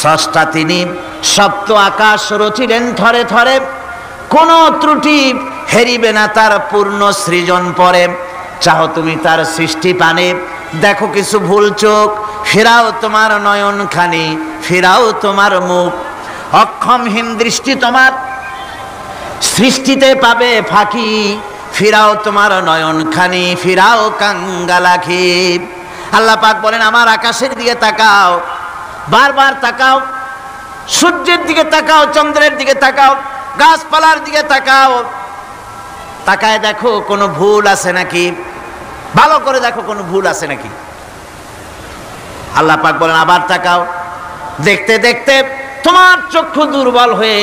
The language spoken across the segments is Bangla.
স্রষ্টা তিনি, সপ্ত আকাশ রচিলেন থরে থরে, কোনো ত্রুটি হেরিবে না তার পূর্ণ সৃজন পরে। চাও তুমি তার সৃষ্টি পানে, দেখো কিছু ভুল চোখ, ফেরাও তোমার নয়ন খানি, ফেরাও তোমার মুখ। অক্ষমহীন দৃষ্টি তোমার সৃষ্টিতে পাবে ফাঁকি, ফিরাও তোমার নয়ন খানি, ফিরাও কাঙ্গালাখি। আল্লাহ পাক বলেন আমার আকাশের দিকে তাকাও, বারবার তাকাও, সূর্যের দিকে তাকাও, চন্দ্রের দিকে তাকাও, গাছপালার দিকে তাকাও, তাকায় দেখো কোনো ভুল আছে নাকি, ভালো করে দেখো কোনো ভুল আছে নাকি। আল্লাহ পাক বলেন আবার তাকাও, দেখতে দেখতে তোমার চক্ষু দুর্বল হয়ে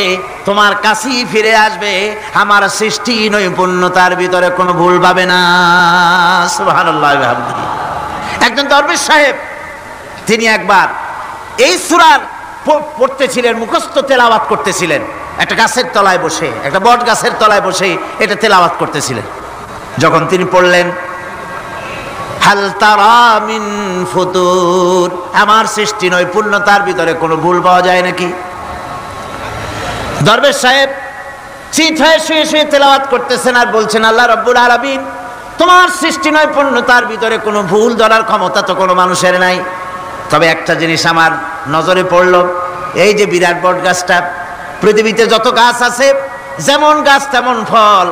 তোমার কাছেই ফিরে আসবে। আমার সৃষ্টি নৈপুণ্যতার ভিতরে কোনো ভুল পাবে না। সুবহানাল্লাহ। একজন দরবেশ সাহেব তিনি একবার এই সূরার পড়তেছিলেন, মুখস্থ তেলাওয়াত করতেছিলেন, একটা গাছের তলায় বসে, একটা বট গাছের তলায় বসে এটা তেলাওয়াত করতেছিলেন। যখন তিনি পড়লেন হাল তারা মিন ফুতুর, আমার সৃষ্টি নৈপুণ্যতার ভিতরে কোনো ভুল পাওয়া যায় নাকি। দরবেশ সাহেব চিত হয়ে শুয়ে শুয়ে তেলাওয়াত করতেছেন আর বলছেন আল্লাহ রাব্বুল আলামিন, তোমার সৃষ্টি নৈপুণ্যতার ভিতরে কোনো ভুল ধরার ক্ষমতা তো কোনো মানুষের নাই। তবে একটা জিনিস আমার নজরে পড়ল, এই যে বিরাট বট গাছটা, পৃথিবীতে যত গাছ আছে যেমন গাছ তেমন ফল,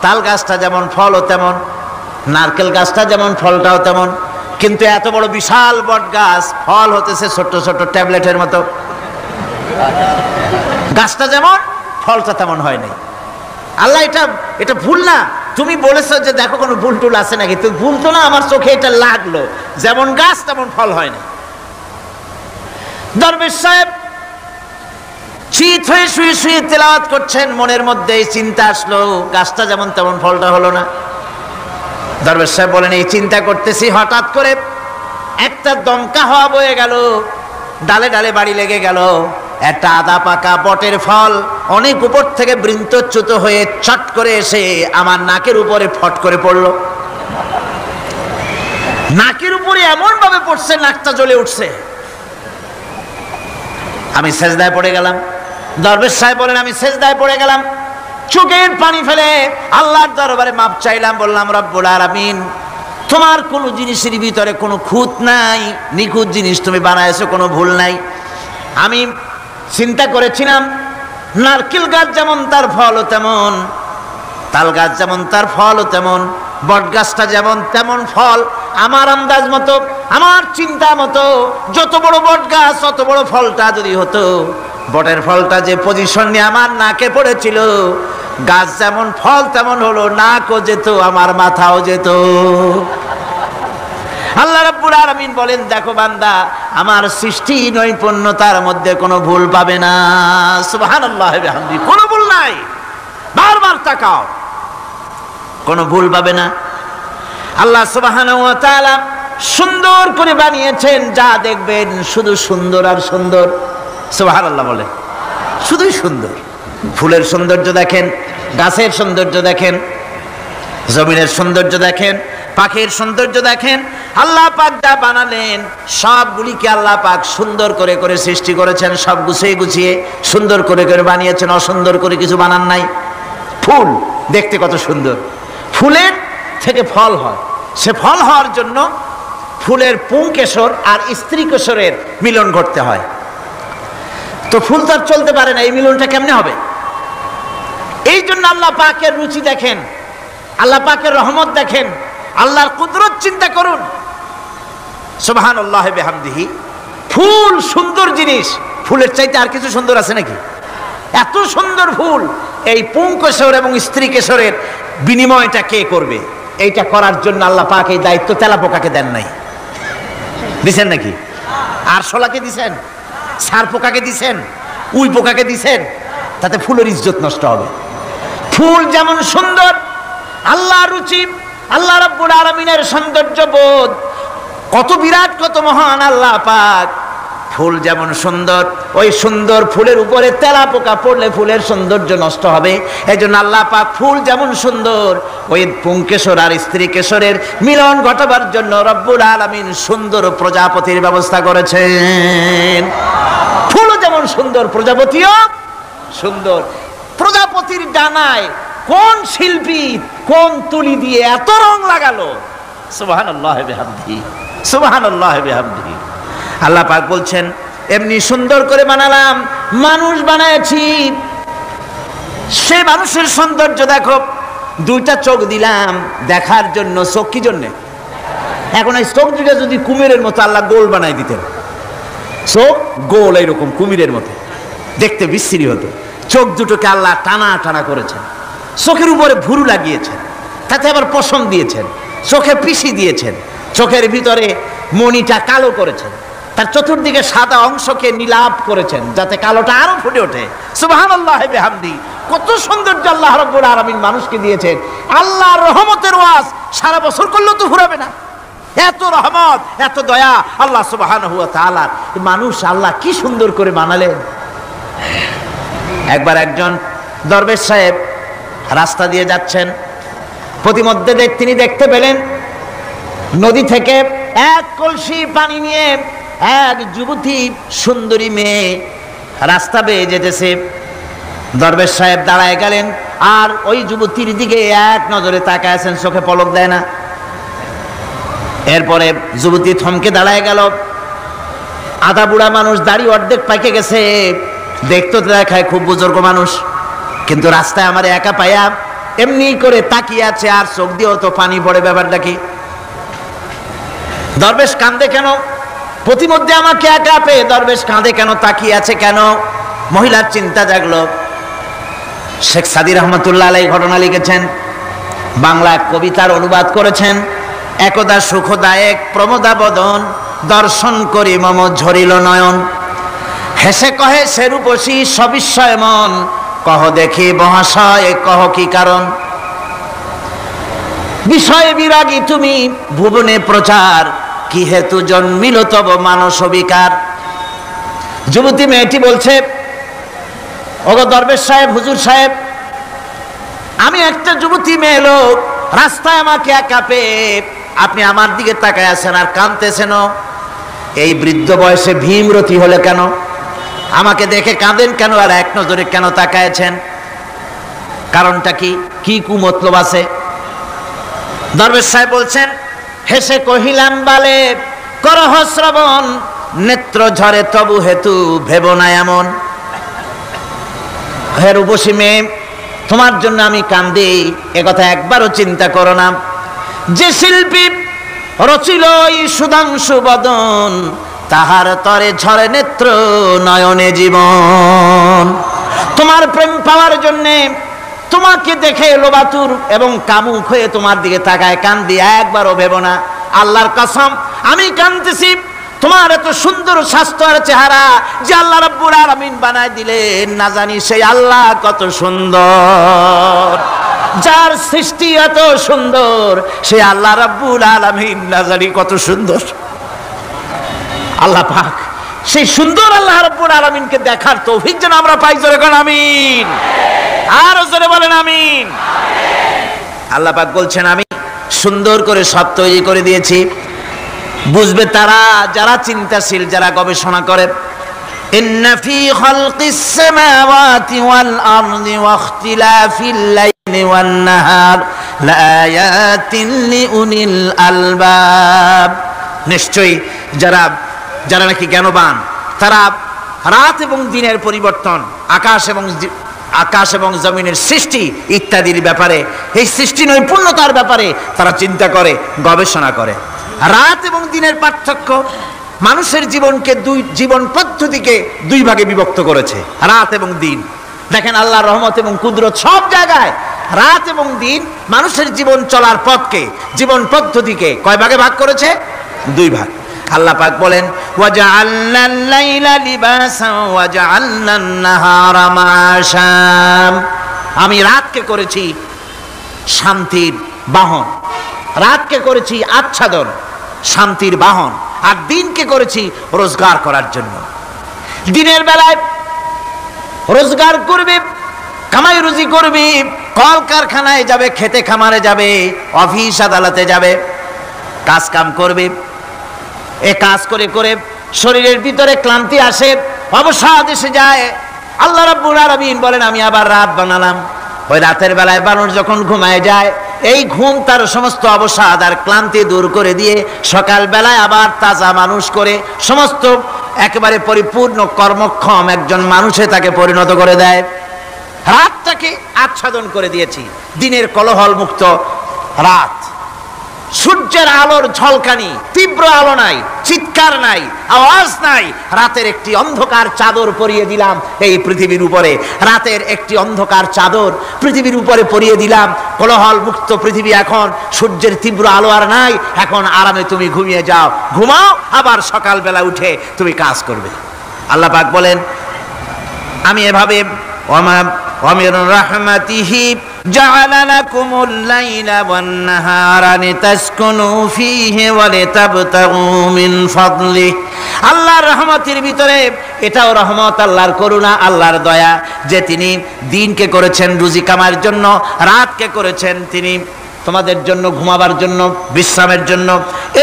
তাল গাছটা যেমন ফলও তেমন, নারকেল গাছটা যেমন ফলটাও তেমন, কিন্তু এত বড় বিশাল বট গাছ ফল হতেছে ছোট ছোট ট্যাবলেটের মতো। গাছটা যেমন ফলটা তেমন হয় নাই। আল্লাহ এটা ভুল না, তুমি বলেছো যে দেখো কোনো ভুল টুল আছে নাকি, তুমি ভুল তো না, আমার চোখে এটা লাগলো, যেমন গাছ তেমন ফল হয় না। দরবেশ সাহেব চিত হয়ে শুয়ে শুয়ে তেলাওয়াত করছেন, মনের মধ্যে এই চিন্তা আসলো গাছটা যেমন তেমন ফলটা হলো না। দরবেশ সাহেব বলেন এই চিন্তা করতেছি, হঠাৎ করে একটা দমকা হাওয়া বয়ে গেল, ডালে ডালে বাড়ি লেগে গেল, একটা আদা পাকা বটের ফল অনেক উপর থেকে বৃন্তচ্যুত হয়ে চট করে এসে আমার নাকের উপরে ফট করে পড়লো। নাকের উপরে এমন ভাবে পড়ছে নাকটা জ্বলে উঠছে। আমি সেজদায় পড়ে গেলাম। দরবেশ সাহেব বলেন আমি সেজদায় পড়ে গেলাম, চোখের পানি ফেলে আল্লাহর দরবারে মাপ চাইলাম, বললাম রব্বুল আলামিন, তোমার কোনো জিনিসের ভিতরে কোনো খুঁত নাই, নিখুঁত জিনিস তুমি বানাইছো, কোনো ভুল নাই। আমি চিন্তা করেছিলাম নারকেল গাছ যেমন তার ফলও তেমন, তাল গাছ যেমন তার ফলও তেমন, বট গাছটা যেমন তেমন ফল। আমার আন্দাজ মতো, আমার চিন্তা মতো যত বড় বট গাছ অত বড় ফলটা যদি হতো, বটের ফলটা যে পজিশন নিয়ে আমার নাকে পড়েছিল, গাছ যেমন ফল তেমন হলো, নাকও যেত, আমার মাথাও যেত। আল্লাহ রাব্বুল আলামিন বলেন দেখো বান্দা, আমার সৃষ্টি নৈপুণ্যতার মধ্যে কোনো ভুল পাবে না। সুবহানাল্লাহ ওয়া বিহামদিহি, কোনো ভুল নাই, বারবার তাকাও, কোনো ভুল পাবে না। আল্লাহ সুবহানাহু ওয়া তাআলা সুন্দর করে বানিয়েছেন, যা দেখবেন শুধু সুন্দর আর সুন্দর। সুবহানাল্লাহ বলে, শুধুই সুন্দর। ফুলের সৌন্দর্য দেখেন, গাছের সৌন্দর্য দেখেন, জমিনের সৌন্দর্য দেখেন, পাখির সৌন্দর্য দেখেন। আল্লাহ পাক যা বানালেন সবগুলিকে আল্লাহ পাক সুন্দর করে করে সৃষ্টি করেছেন, সব গুছিয়ে গুছিয়ে সুন্দর করে করে বানিয়েছেন, অসুন্দর করে কিছু বানান নাই। ফুল দেখতে কত সুন্দর, ফুলের থেকে ফল হয়, সে ফল হওয়ার জন্য ফুলের পুংকেশর আর স্ত্রী কেশরের মিলন ঘটতে হয়। তো ফুল তো আর চলতে পারে না, এই মিলনটা কেমনে হবে? এই জন্য আল্লাহ পাকের রুচি দেখেন, আল্লাহ পাকের রহমত দেখেন, আল্লাহর কুদরত চিন্তা করুন। সুবহানাল্লাহ ওয়া বিহামদিহি। ফুল সুন্দর জিনিস, ফুলের চাইতে আর কিছু সুন্দর আছে নাকি? এত সুন্দর ফুল, এই পুংকেশর এবং স্ত্রী কেশরের বিনিময়টা কে করবে? এইটা করার জন্য আল্লাহ পাক এই দায়িত্ব তেলাপোকাকে দেন নাই, দিছেন নাকি? আরশোলাকে দিছেন, সার পোকাকে দিছেন, উই পোকাকে দিছেন, তাতে ফুলের ইজ্জত নষ্ট হবে। ফুল যেমন সুন্দর, আল্লাহর রুচি, আল্লাহ রাব্বুল আলামিনের সৌন্দর্য বোধ কত বিরাট, কত মহান আল্লাহ পাক। ফুল যেমন সুন্দর, ওই সুন্দর ফুলের উপরে তেলাপোকা পড়লে ফুলের সৌন্দর্য নষ্ট হবে। এই জন্য আল্লাহ পাক ফুল যেমন সুন্দর, ওই পুংকেশর আর স্ত্রী কেশরের মিলন ঘটাবার জন্য রব্বুল আলামিন সুন্দর প্রজাপতির ব্যবস্থা করেছেন। ফুলও যেমন সুন্দর, প্রজাপতিও সুন্দর। প্রজাপতির ডানায় কোন শিল্পী কোন তুলি দিয়ে এত রং লাগালো? সুবহানাল্লাহি বিহামদিহি, সুবহানাল্লাহি বিহামদিহি। আল্লাহ পাক বলছেন এমনি সুন্দর করে বানালাম, মানুষ বানাইছি, সে মানুষের সৌন্দর্য দেখো। দুইটা চোখ দিলাম দেখার জন্য। চোখ কি জন্যে? এখন এই চোখ দুটা যদি কুমিরের মতো আল্লাহ গোল বানাই দিতেন, চোখ গোল এইরকম কুমিরের মতো, দেখতে বিশ্রী হতো। চোখ দুটোকে আল্লাহ টানা টানা করেছেন, চোখের উপরে ভুরু লাগিয়েছেন, তাতে আবার পশম দিয়েছেন, চোখে পিসি দিয়েছেন, চোখের ভিতরে মণিটা কালো করেছেন, তার চতুর্দিকে সাদা অংশকে নীলাভ করেছেন যাতে কালোটা আরো ফুটে ওঠে। সুবহানাল্লাহি বিহামদিহি। কত সৌন্দর্য আল্লাহ রাব্বুল আলামিন মানুষকে দিয়েছেন। আল্লাহর রহমতের ওয়াজ সারা বছর করলেও তো ফুরাবে না, এত রহমত, এত দয়া আল্লাহ সুবহানাহু ওয়া তাআলা। মানুষ আল্লাহ কি সুন্দর করে বানালেন। একবার একজন দরবেশ সাহেব রাস্তা দিয়ে যাচ্ছেন, প্রতিমধ্যে তিনি দেখতে পেলেন নদী থেকে এক কলসি পানি নিয়ে এক যুবতী সুন্দরী মেয়ে রাস্তা বেয়ে যেতেছে। দরবেশ সাহেব দাঁড়ায় গেলেন আর ওই যুবতীর দিকে এক নজরে তাকায় আছেন, চোখে পলক দেয় না। এরপরে যুবতী থমকে দাঁড়ায় গেল। আধা বুড়া মানুষ, দাড়ি অর্ধেক পাকে গেছে, দেখতে দেখায় খুব বুজুর্গ মানুষ, কিন্তু রাস্তায় আমার একা পায়া এমনি করে তাকিয়ে আছে আর চোখ দিয়েও তো পানি পড়ে। ব্যাপারটা কি? দরবেশ কাঁদে কেন? প্রতিমধ্যে আমাকে একা পেয়ে দরবেশ কাঁদে কেন, তাকিয়ে আছে কেন? মহিলার চিন্তা জাগলো। শেখ সাদী রহমতুল্লাহ আলাইহি ঘটনা লিখেছেন, বাংলা কবিতার অনুবাদ করেছেন। একদা সুখদায়ক প্রমোদা বদন, দর্শন করি মম ঝরিল নয়ন। হেসে কহে সে রূপসী সবিস্ময় মন, কহ দেখি মহাশয় কহ কি কারণ। বিষয়ে বিরাগী তুমি ভুবনে প্রচার, কি হেতু জন্মিল তব মানস বিকার। যুবতী মেয়েটি বলছে, ওগো দরবেশ সাহেব, হুজুর সাহেব, আমি একটা যুবতী মেয়ে লোক, রাস্তায় আমাকে একা পেয়ে আপনি আমার দিকে তাকায় আছেন আর কাঁদতেছেন। এই বৃদ্ধ বয়সে ভীমরতি হলে কেন? আমাকে দেখে কাঁদেন কেন আর এক নজরে কেন তাকায়ছেন? কারণটা কি? কি কুমতলব আছে? দরবেশ সাহেব বলছেন, হেসে কহিলাম বালে করহ শ্রবণ, নেত্র ঝরে তবু হেতু ভেব না এমন। হে রূপসী মেয়ে, তোমার জন্য আমি কান্দি, একথা একবারও চিন্তা করো না। যে শিল্পী রচিল এই সুধাংশু বদন, তাহার তরে ঝরে নেত্র নয়নে জীবন। তোমার প্রেম পাওয়ার জন্যে তোমাকে দেখে লোবাতুর এবং কামুক হয়ে তোমার দিকে তাকায় কান্দি, একবারও ভেব না। আল্লাহর কসম আমি কাঁদতেছি তোমার এত সুন্দর স্বাস্থ্য আর চেহারা যে আল্লাহ রাব্বুল আলামিন বানায় দিলেন। না জানি সেই আল্লাহ কত সুন্দর, যার সৃষ্টি এত সুন্দর, সে আল্লাহ রাব্বুল আলামিন না জানি কত সুন্দর। আল্লাহ পাক সেই সুন্দর আল্লাহ রাব্বুল আলামিনকে দেখার তৌফিক যেন আমরা পাই। জোরে বলেন আমিন, আরো জোরে বলেন আমিন। আল্লাহ পাক বলছেন আমি সুন্দর করে সব তৈরি করে দিয়েছি। বুঝবে তারা যারা চিন্তাশীল, যারা গবেষণা করে। ইন্না ফি খালকিস সামাওয়াতি ওয়াল আরদি ওয়া ইখতিলাফিল লাইলি ওয়ান নাহার লাআয়াতিন লিউলিল আলবাব। নিশ্চয়ই যারা নাকি জ্ঞানবান, তারা রাত এবং দিনের পরিবর্তন, আকাশ এবং জমিনের সৃষ্টি ইত্যাদির ব্যাপারে, এই সৃষ্টি নৈপুণ্যতার ব্যাপারে তারা চিন্তা করে, গবেষণা করে। রাত এবং দিনের পার্থক্য মানুষের জীবনকে জীবন পদ্ধতিকে দুই ভাগে বিভক্ত করেছে, রাত এবং দিন। দেখেন আল্লাহর রহমত এবং কুদরত সব জায়গায়। রাত এবং দিন মানুষের জীবন চলার পথকে, জীবন পদ্ধতিকে কয় ভাগে ভাগ করেছে? দুই ভাগ। আল্লাহ পাক বলেন ওয়াজআলনাল লাইলা লিবাসান ওয়াজআলনান নাহারা মাআশা। আমি রাতকে করেছি শান্তির বাহন, রাতকে করেছি আচ্ছাদন, শান্তির বাহন, আর দিনকে করেছি রোজগার করার জন্য। দিনের বেলায় রোজগার করবে, কামাই রুজি করবে, কল কারখানায় যাবে, খেতে খামারে যাবে, অফিস আদালতে যাবে, কাজ কাম করবে। এ কাজ করে করে শরীরের ভিতরে ক্লান্তি আসে, অবসাদ এসে যায়। আল্লাহ রাব্বুল আলামিন বলেন আমি আবার রাত বানালাম। ওই রাতের বেলায় মানুষ যখন ঘুমায় যায়, এই ঘুম তার সমস্ত অবসাদ আর ক্লান্তি দূর করে দিয়ে সকাল বেলায় আবার তাজা মানুষ করে সমস্ত একেবারে পরিপূর্ণ কর্মক্ষম একজন মানুষে তাকে পরিণত করে দেয়। রাতটাকে আচ্ছাদন করে দিয়েছি, দিনের কোলাহল মুক্ত রাত, সূর্যের আলোর ঝলকানি, তীব্র আলো নাই, চিৎকার নাই, আওয়াজ নাই। রাতের একটি অন্ধকার চাদর পরিয়ে দিলাম এই পৃথিবীর উপরে, রাতের একটি অন্ধকার চাদর পৃথিবীর উপরে পরিয়ে দিলাম। কোলাহল মুক্ত পৃথিবী, এখন সূর্যের তীব্র আলো আর নাই, এখন আরামে তুমি ঘুমিয়ে যাও, ঘুমাও, আবার সকালবেলা উঠে তুমি কাজ করবে। আল্লাহ পাক বলেন আমি এভাবে ومن رحمته جعل لكم الليل والنهار لتسكنوا فيه ولتبتغوا من فضله। আল্লাহর রহমতের ভিতরে এটাও রহমত, আল্লাহর করুণা, আল্লাহর দয়া যে তিনি দিনকে করেছেন রুজি কামার জন্য, রাতকে করেছেন তিনি তোমাদের জন্য ঘুমাবার জন্য, বিশ্রামের জন্য।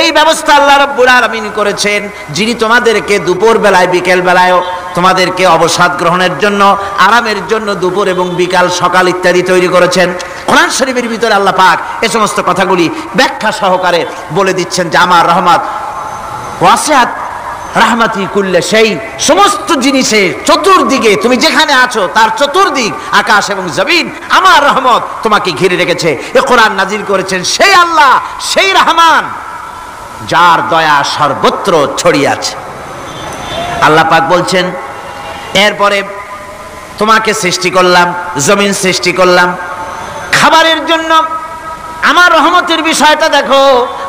এই ব্যবস্থা আল্লাহ রাব্বুল আলামিন করেছেন, যিনি তোমাদেরকে দুপুর বেলায় বিকেল বেলায়ও তোমাদেরকে অবসাদ গ্রহণের জন্য, আরামের জন্য দুপুর এবং বিকাল, সকাল ইত্যাদি তৈরি করেছেন। কোরআন শরীফের ভিতরে আল্লাহ পাক এই সমস্ত কথাগুলি ব্যাখ্যা সহকারে বলে দিচ্ছেন যে আমার রহমত ওয়াসিআত রাহমাতি কুল্লে সেই সমস্ত জিনিসের চতুর্দিকে, তুমি যেখানে আছো তার চতুর্দিক, আকাশ এবং জমিন, আমার রহমত তোমাকে ঘিরে রেখেছে। এ কোরআন নাজিল করেছেন সেই আল্লাহ, সেই রহমান যার দয়া সর্বত্র ছড়িয়ে আছে। আল্লাহ পাক বলছেন এরপরে তোমাকে সৃষ্টি করলাম, জমিন সৃষ্টি করলাম খাবারের জন্য। আমার রহমতের বিষয়টা দেখো,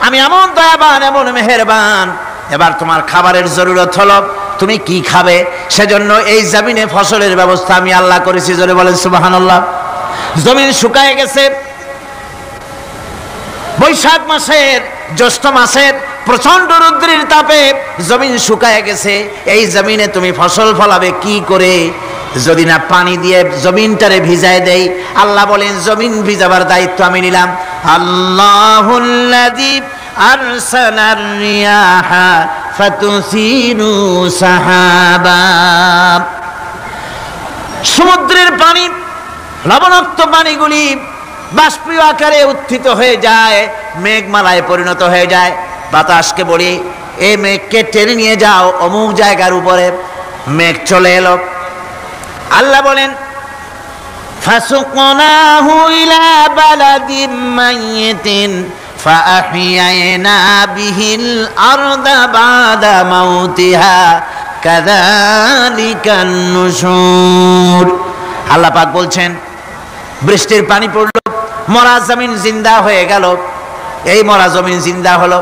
আমি এমন দয়াবান, এমন মেহেরবান। এবার তোমার খাবারের জরুরত হলো তুমি কি খাবে, সেজন্য এই জমিনে ফসলের ব্যবস্থা আমি আল্লাহ করেছি। জোরে বলেন সুবহানাল্লাহ। জমিন শুকায় গেছে, বৈশাখ মাসের জ্যৈষ্ঠ মাসের প্রচন্ড রৌদ্রের তাপে জমিন শুকায় গেছে। এই জমিনে তুমি ফসল ফলাবে কি করে যদি না পানি দিয়ে জমিনটারে ভিজায় দেই? আল্লাহ বলেন জমিন ভিজাবার দায়িত্ব আমি নিলাম। আল্লাহুল্লাযী আরসালার রিয়াহা ফাতুসিরু সাহাবা। সমুদ্রের পানি, লবণাক্ত পানিগুলি বাষ্পীয় আকারে উত্থিত হয়ে যায়, মেঘমালায় পরিণত হয়ে যায়। বাতাসকে বলি এই মেঘকে টেনে নিয়ে যাও অমুক জায়গার উপরে, মেঘ চলে এলো। আল্লাহ বলেন ফাসুকনাহু ইলা বালাদিন মাইয়িতিন ফাআহইয়ানা বিহিল আরদা বাদা মাউতিহা কাযালিকান নুশুর। আল্লাহ পাক বলছেন বৃষ্টির পানি পড়লো, মরা জমিন জিন্দা হয়ে গেল। এই মরা জমিন জিন্দা হলো।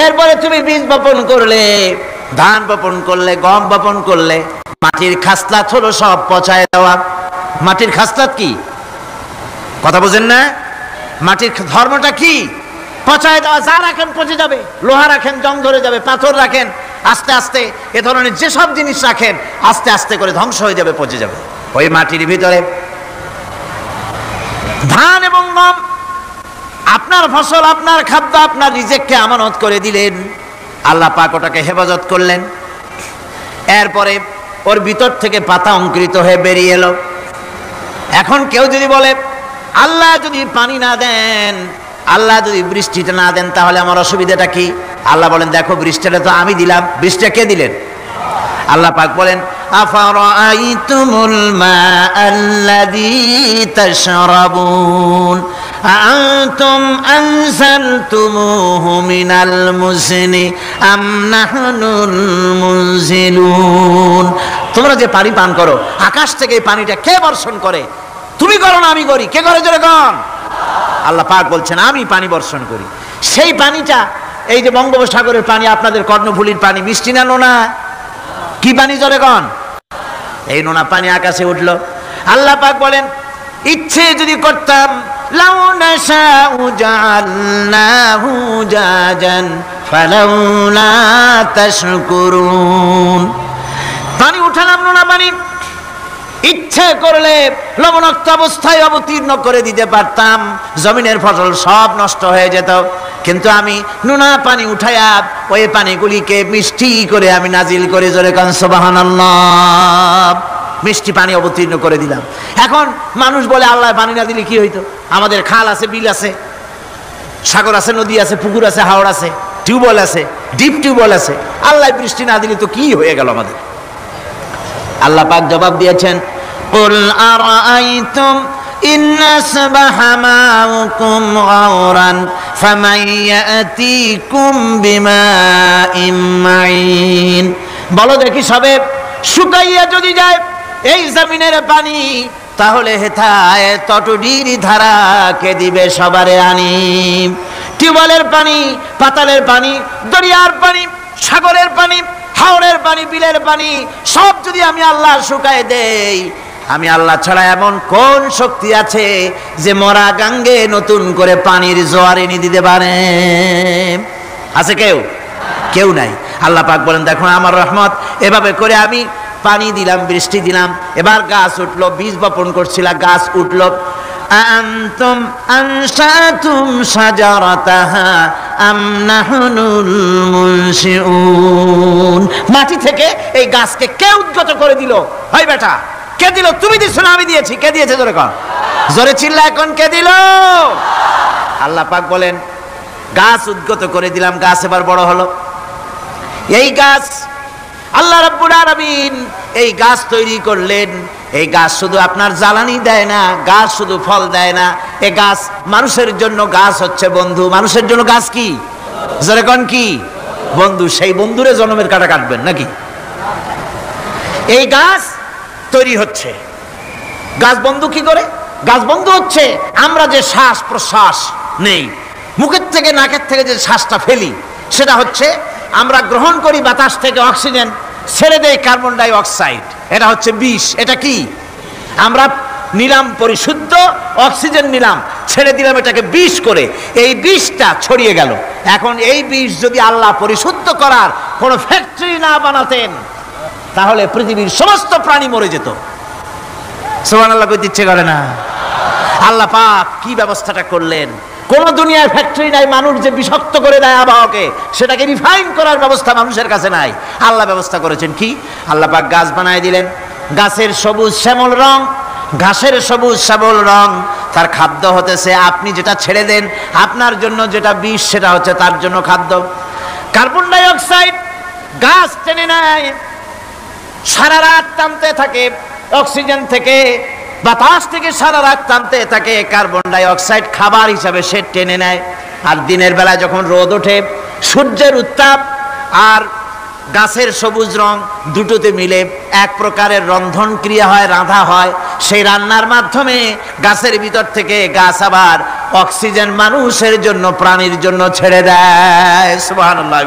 এরপরে তুমি বীজ বপন করলে, ধান বপন করলে, গম বপন করলে, মাটির খাসলাত হলো সব পচায় দেওয়া। মাটির খাসলাত কি? কথা বুঝেন না? মাটির ধর্মটা কি? পচায় দেওয়া। যা রাখেন পচে যাবে, লোহা রাখেন জং ধরে যাবে, পাথর রাখেন আস্তে আস্তে, এ ধরনের যেসব জিনিস রাখেন আস্তে আস্তে করে ধ্বংস হয়ে যাবে, পচে যাবে। ওই মাটির ভিতরে ধান এবং গম, আপনার ফসল, আপনার খাদ্য, আপনার রিজিককে আমানত করে দিলেন। আল্লাহ পাক ওটাকে হেফাজত করলেন। এরপরে ওর ভিতর থেকে পাতা অঙ্কুরিত হয়ে বেরিয়ে এলো। এখন কেউ যদি বলে আল্লাহ যদি পানি না দেন, আল্লাহ যদি বৃষ্টিটা না দেন, তাহলে আমার অসুবিধাটা কি? আল্লাহ বলেন দেখো বৃষ্টিটা তো আমি দিলাম। বৃষ্টিটা কে দিলেন? আল্লাহ পাক বলেন আফারাআইতুমুল মাআল্লাযী তাশরাবুন আআনতুম আনজালতুমুহু মিনাল মুজনি আম নাহনুল মুনজিলুন। তোমরা যে পানি পান করো, আকাশ থেকে এই পানিটা কে বর্ষণ করে? তুমি করো না আমি করি? কে করে জোরে কোন? আল্লাহ পাক বলছেন আমি পানি বর্ষণ করি। সেই পানিটা, এই যে বঙ্গোপসাগরের পানি, আপনাদের কর্ণফুলীর পানি, মিষ্টি না নোনা? কি পানি জোরে কোন? এই নোনা পানি আকাশে উঠলো। আল্লাহ পাক বলেন ইচ্ছে যদি করতাম লাউ নাশাউ জাআলনাহু জাজান ফালাউলা তাশকুরুন। পানি উঠালাম, নোনা পানি, ইচ্ছে করলে লবণাক্ত অবস্থায় অবতীর্ণ করে দিতে পারতাম, জমিনের ফসল সব নষ্ট হয়ে যেত। কিন্তু আমি নোনা পানি উঠাইয়া ওই পানিগুলিকে মিষ্টি করে আমি নাজিল করে, জোরে কান সুবহানাল্লাহ, মিষ্টি পানি অবতীর্ণ করে দিলাম। এখন মানুষ বলে আল্লাহ পানি না দিলে কি হইতো? আমাদের খাল আছে, বিল আছে, সাগর আছে, নদী আছে, পুকুর আছে, হাওড় আছে, টিউবওয়েল আছে, ডিপ টিউবওয়েল আছে, আল্লাহ বৃষ্টি না দিলে তো কি হয়ে গেল আমাদের? আল্লাহ পাক জবাব দিয়েছেন, কুল আরাআইতুম ইন আসবাহা মাউকুম গাওরান ফামান ইয়াতিকুম বিমাইন মাইন। বলো দেখি, সবে শুকাইয়া যদি যায় এই জমিনের পানি, তাহলে হেথায় তটডির ধারা কে দিবে সবারে আনি? টিউবওয়েলের পানি, পাতালের পানি, দরিয়ার পানি, সাগরের পানি, হাওড়ের পানি, বিলের পানি সব যদি আমি আল্লাহ শুকায় দেই, আমি আল্লাহ ছাড়া এমন কোন শক্তি আছে যে মরা গাঙ্গে নতুন করে পানির জোয়ার এনে দিতে পারে? আছে কেউ? কেউ নাই। আল্লাহ পাক বলেন, দেখো আমার রহমত, এভাবে করে আমি পানি দিলাম, বৃষ্টি দিলাম, এবার গাছ উঠলো, বীজ বপন করছিলাম, গাছ উঠলো। আনতুম আনশাতুম শাজারাতাহা আম নাহনুল মুনশিউন। মাটি থেকে এই গাছকে কে উদ্গত করে দিল? হয় বেটা, কে দিল? তুমি দিছো না আমি দিয়েছি? কে দিয়েছে? জোরে কর, জোরে চিল্লা এখন, কে দিল? আল্লাহ পাক বলেন, গাছ উদ্গত করে দিলাম, গাছ এবার বড় হলো। এই গাছ আল্লাহ রাব্বুল আলামিন এই গাছ তৈরি করলেন। এই গাছ শুধু আপনার জ্বালানি দেয় না, গাছ শুধু ফল দেয় না, এই গাছ মানুষের জন্য, গাছ হচ্ছে বন্ধু। মানুষের জন্য গাছ কি? জোরে কোন কি? বন্ধু। সেই বন্ধুরে জন্মের কাটা কাটবেন নাকি? এই গাছ তৈরি হচ্ছে। গাছ বন্ধু কি করে? গাছ বন্ধু হচ্ছে আমরা যে শ্বাস প্রশ্বাস নেই, মুখের থেকে নাকের থেকে যে শ্বাসটা ফেলি, সেটা হচ্ছে আমরা গ্রহণ করি বাতাস থেকে অক্সিজেন, ছেড়ে দেয় কার্বন ডাই অক্সাইড। এটা হচ্ছে বিষ। এটা কি? আমরা নিলাম পরিশুদ্ধ অক্সিজেন, নিলাম, ছেড়ে দিলাম এটাকে বিষ করে, এই বিষটা ছড়িয়ে গেল। এখন এই বিষ যদি আল্লাহ পরিশুদ্ধ করার কোনো ফ্যাক্টরি না বানাতেন, তাহলে পৃথিবীর সমস্ত প্রাণী মরে যেত। সুবহানাল্লাহ কইতে ইচ্ছে করে না? আল্লাহ পাক কি ব্যবস্থাটা করলেন! কোন দুনিয়ার ফ্যাক্টরি নাই মানুষ যে বিষাক্ত করে দেয় আবহাওয়াকে, সেটাকে রিফাইন করার ব্যবস্থা মানুষের কাছে নাই। আল্লাহ ব্যবস্থা করেছেন কি? আল্লাহ পাক গাছ বানায় দিলেন। গাছের সবুজ শ্যামল রং, ঘাসের সবুজ শ্যামল রং, তার খাদ্য হতেছে আপনি যেটা ছেড়ে দেন, আপনার জন্য যেটা বিষ, সেটা হচ্ছে তার জন্য খাদ্য। কার্বন ডাই অক্সাইড গাছ টেনে নেয়, সারা রাত টানতে থাকে অক্সিজেন থেকে, বাতাস থেকে সারা রাত টানতে থাকে। কার্বন ডাই অক্সাইড খাবার হিসাবে সে টেনে নেয়। আর দিনের বেলা যখন রোদ ওঠে, সূর্যের উত্তাপ আর গাছের সবুজ রং দুটোতে মিলে এক প্রকারের রন্ধন ক্রিয়া হয়, রাঁধা হয়। সেই রান্নার মাধ্যমে গাছের ভিতর থেকে গাছ আবার অক্সিজেন মানুষের জন্য, প্রাণীর জন্য ছেড়ে দেয়। সুবহানাল্লাহ।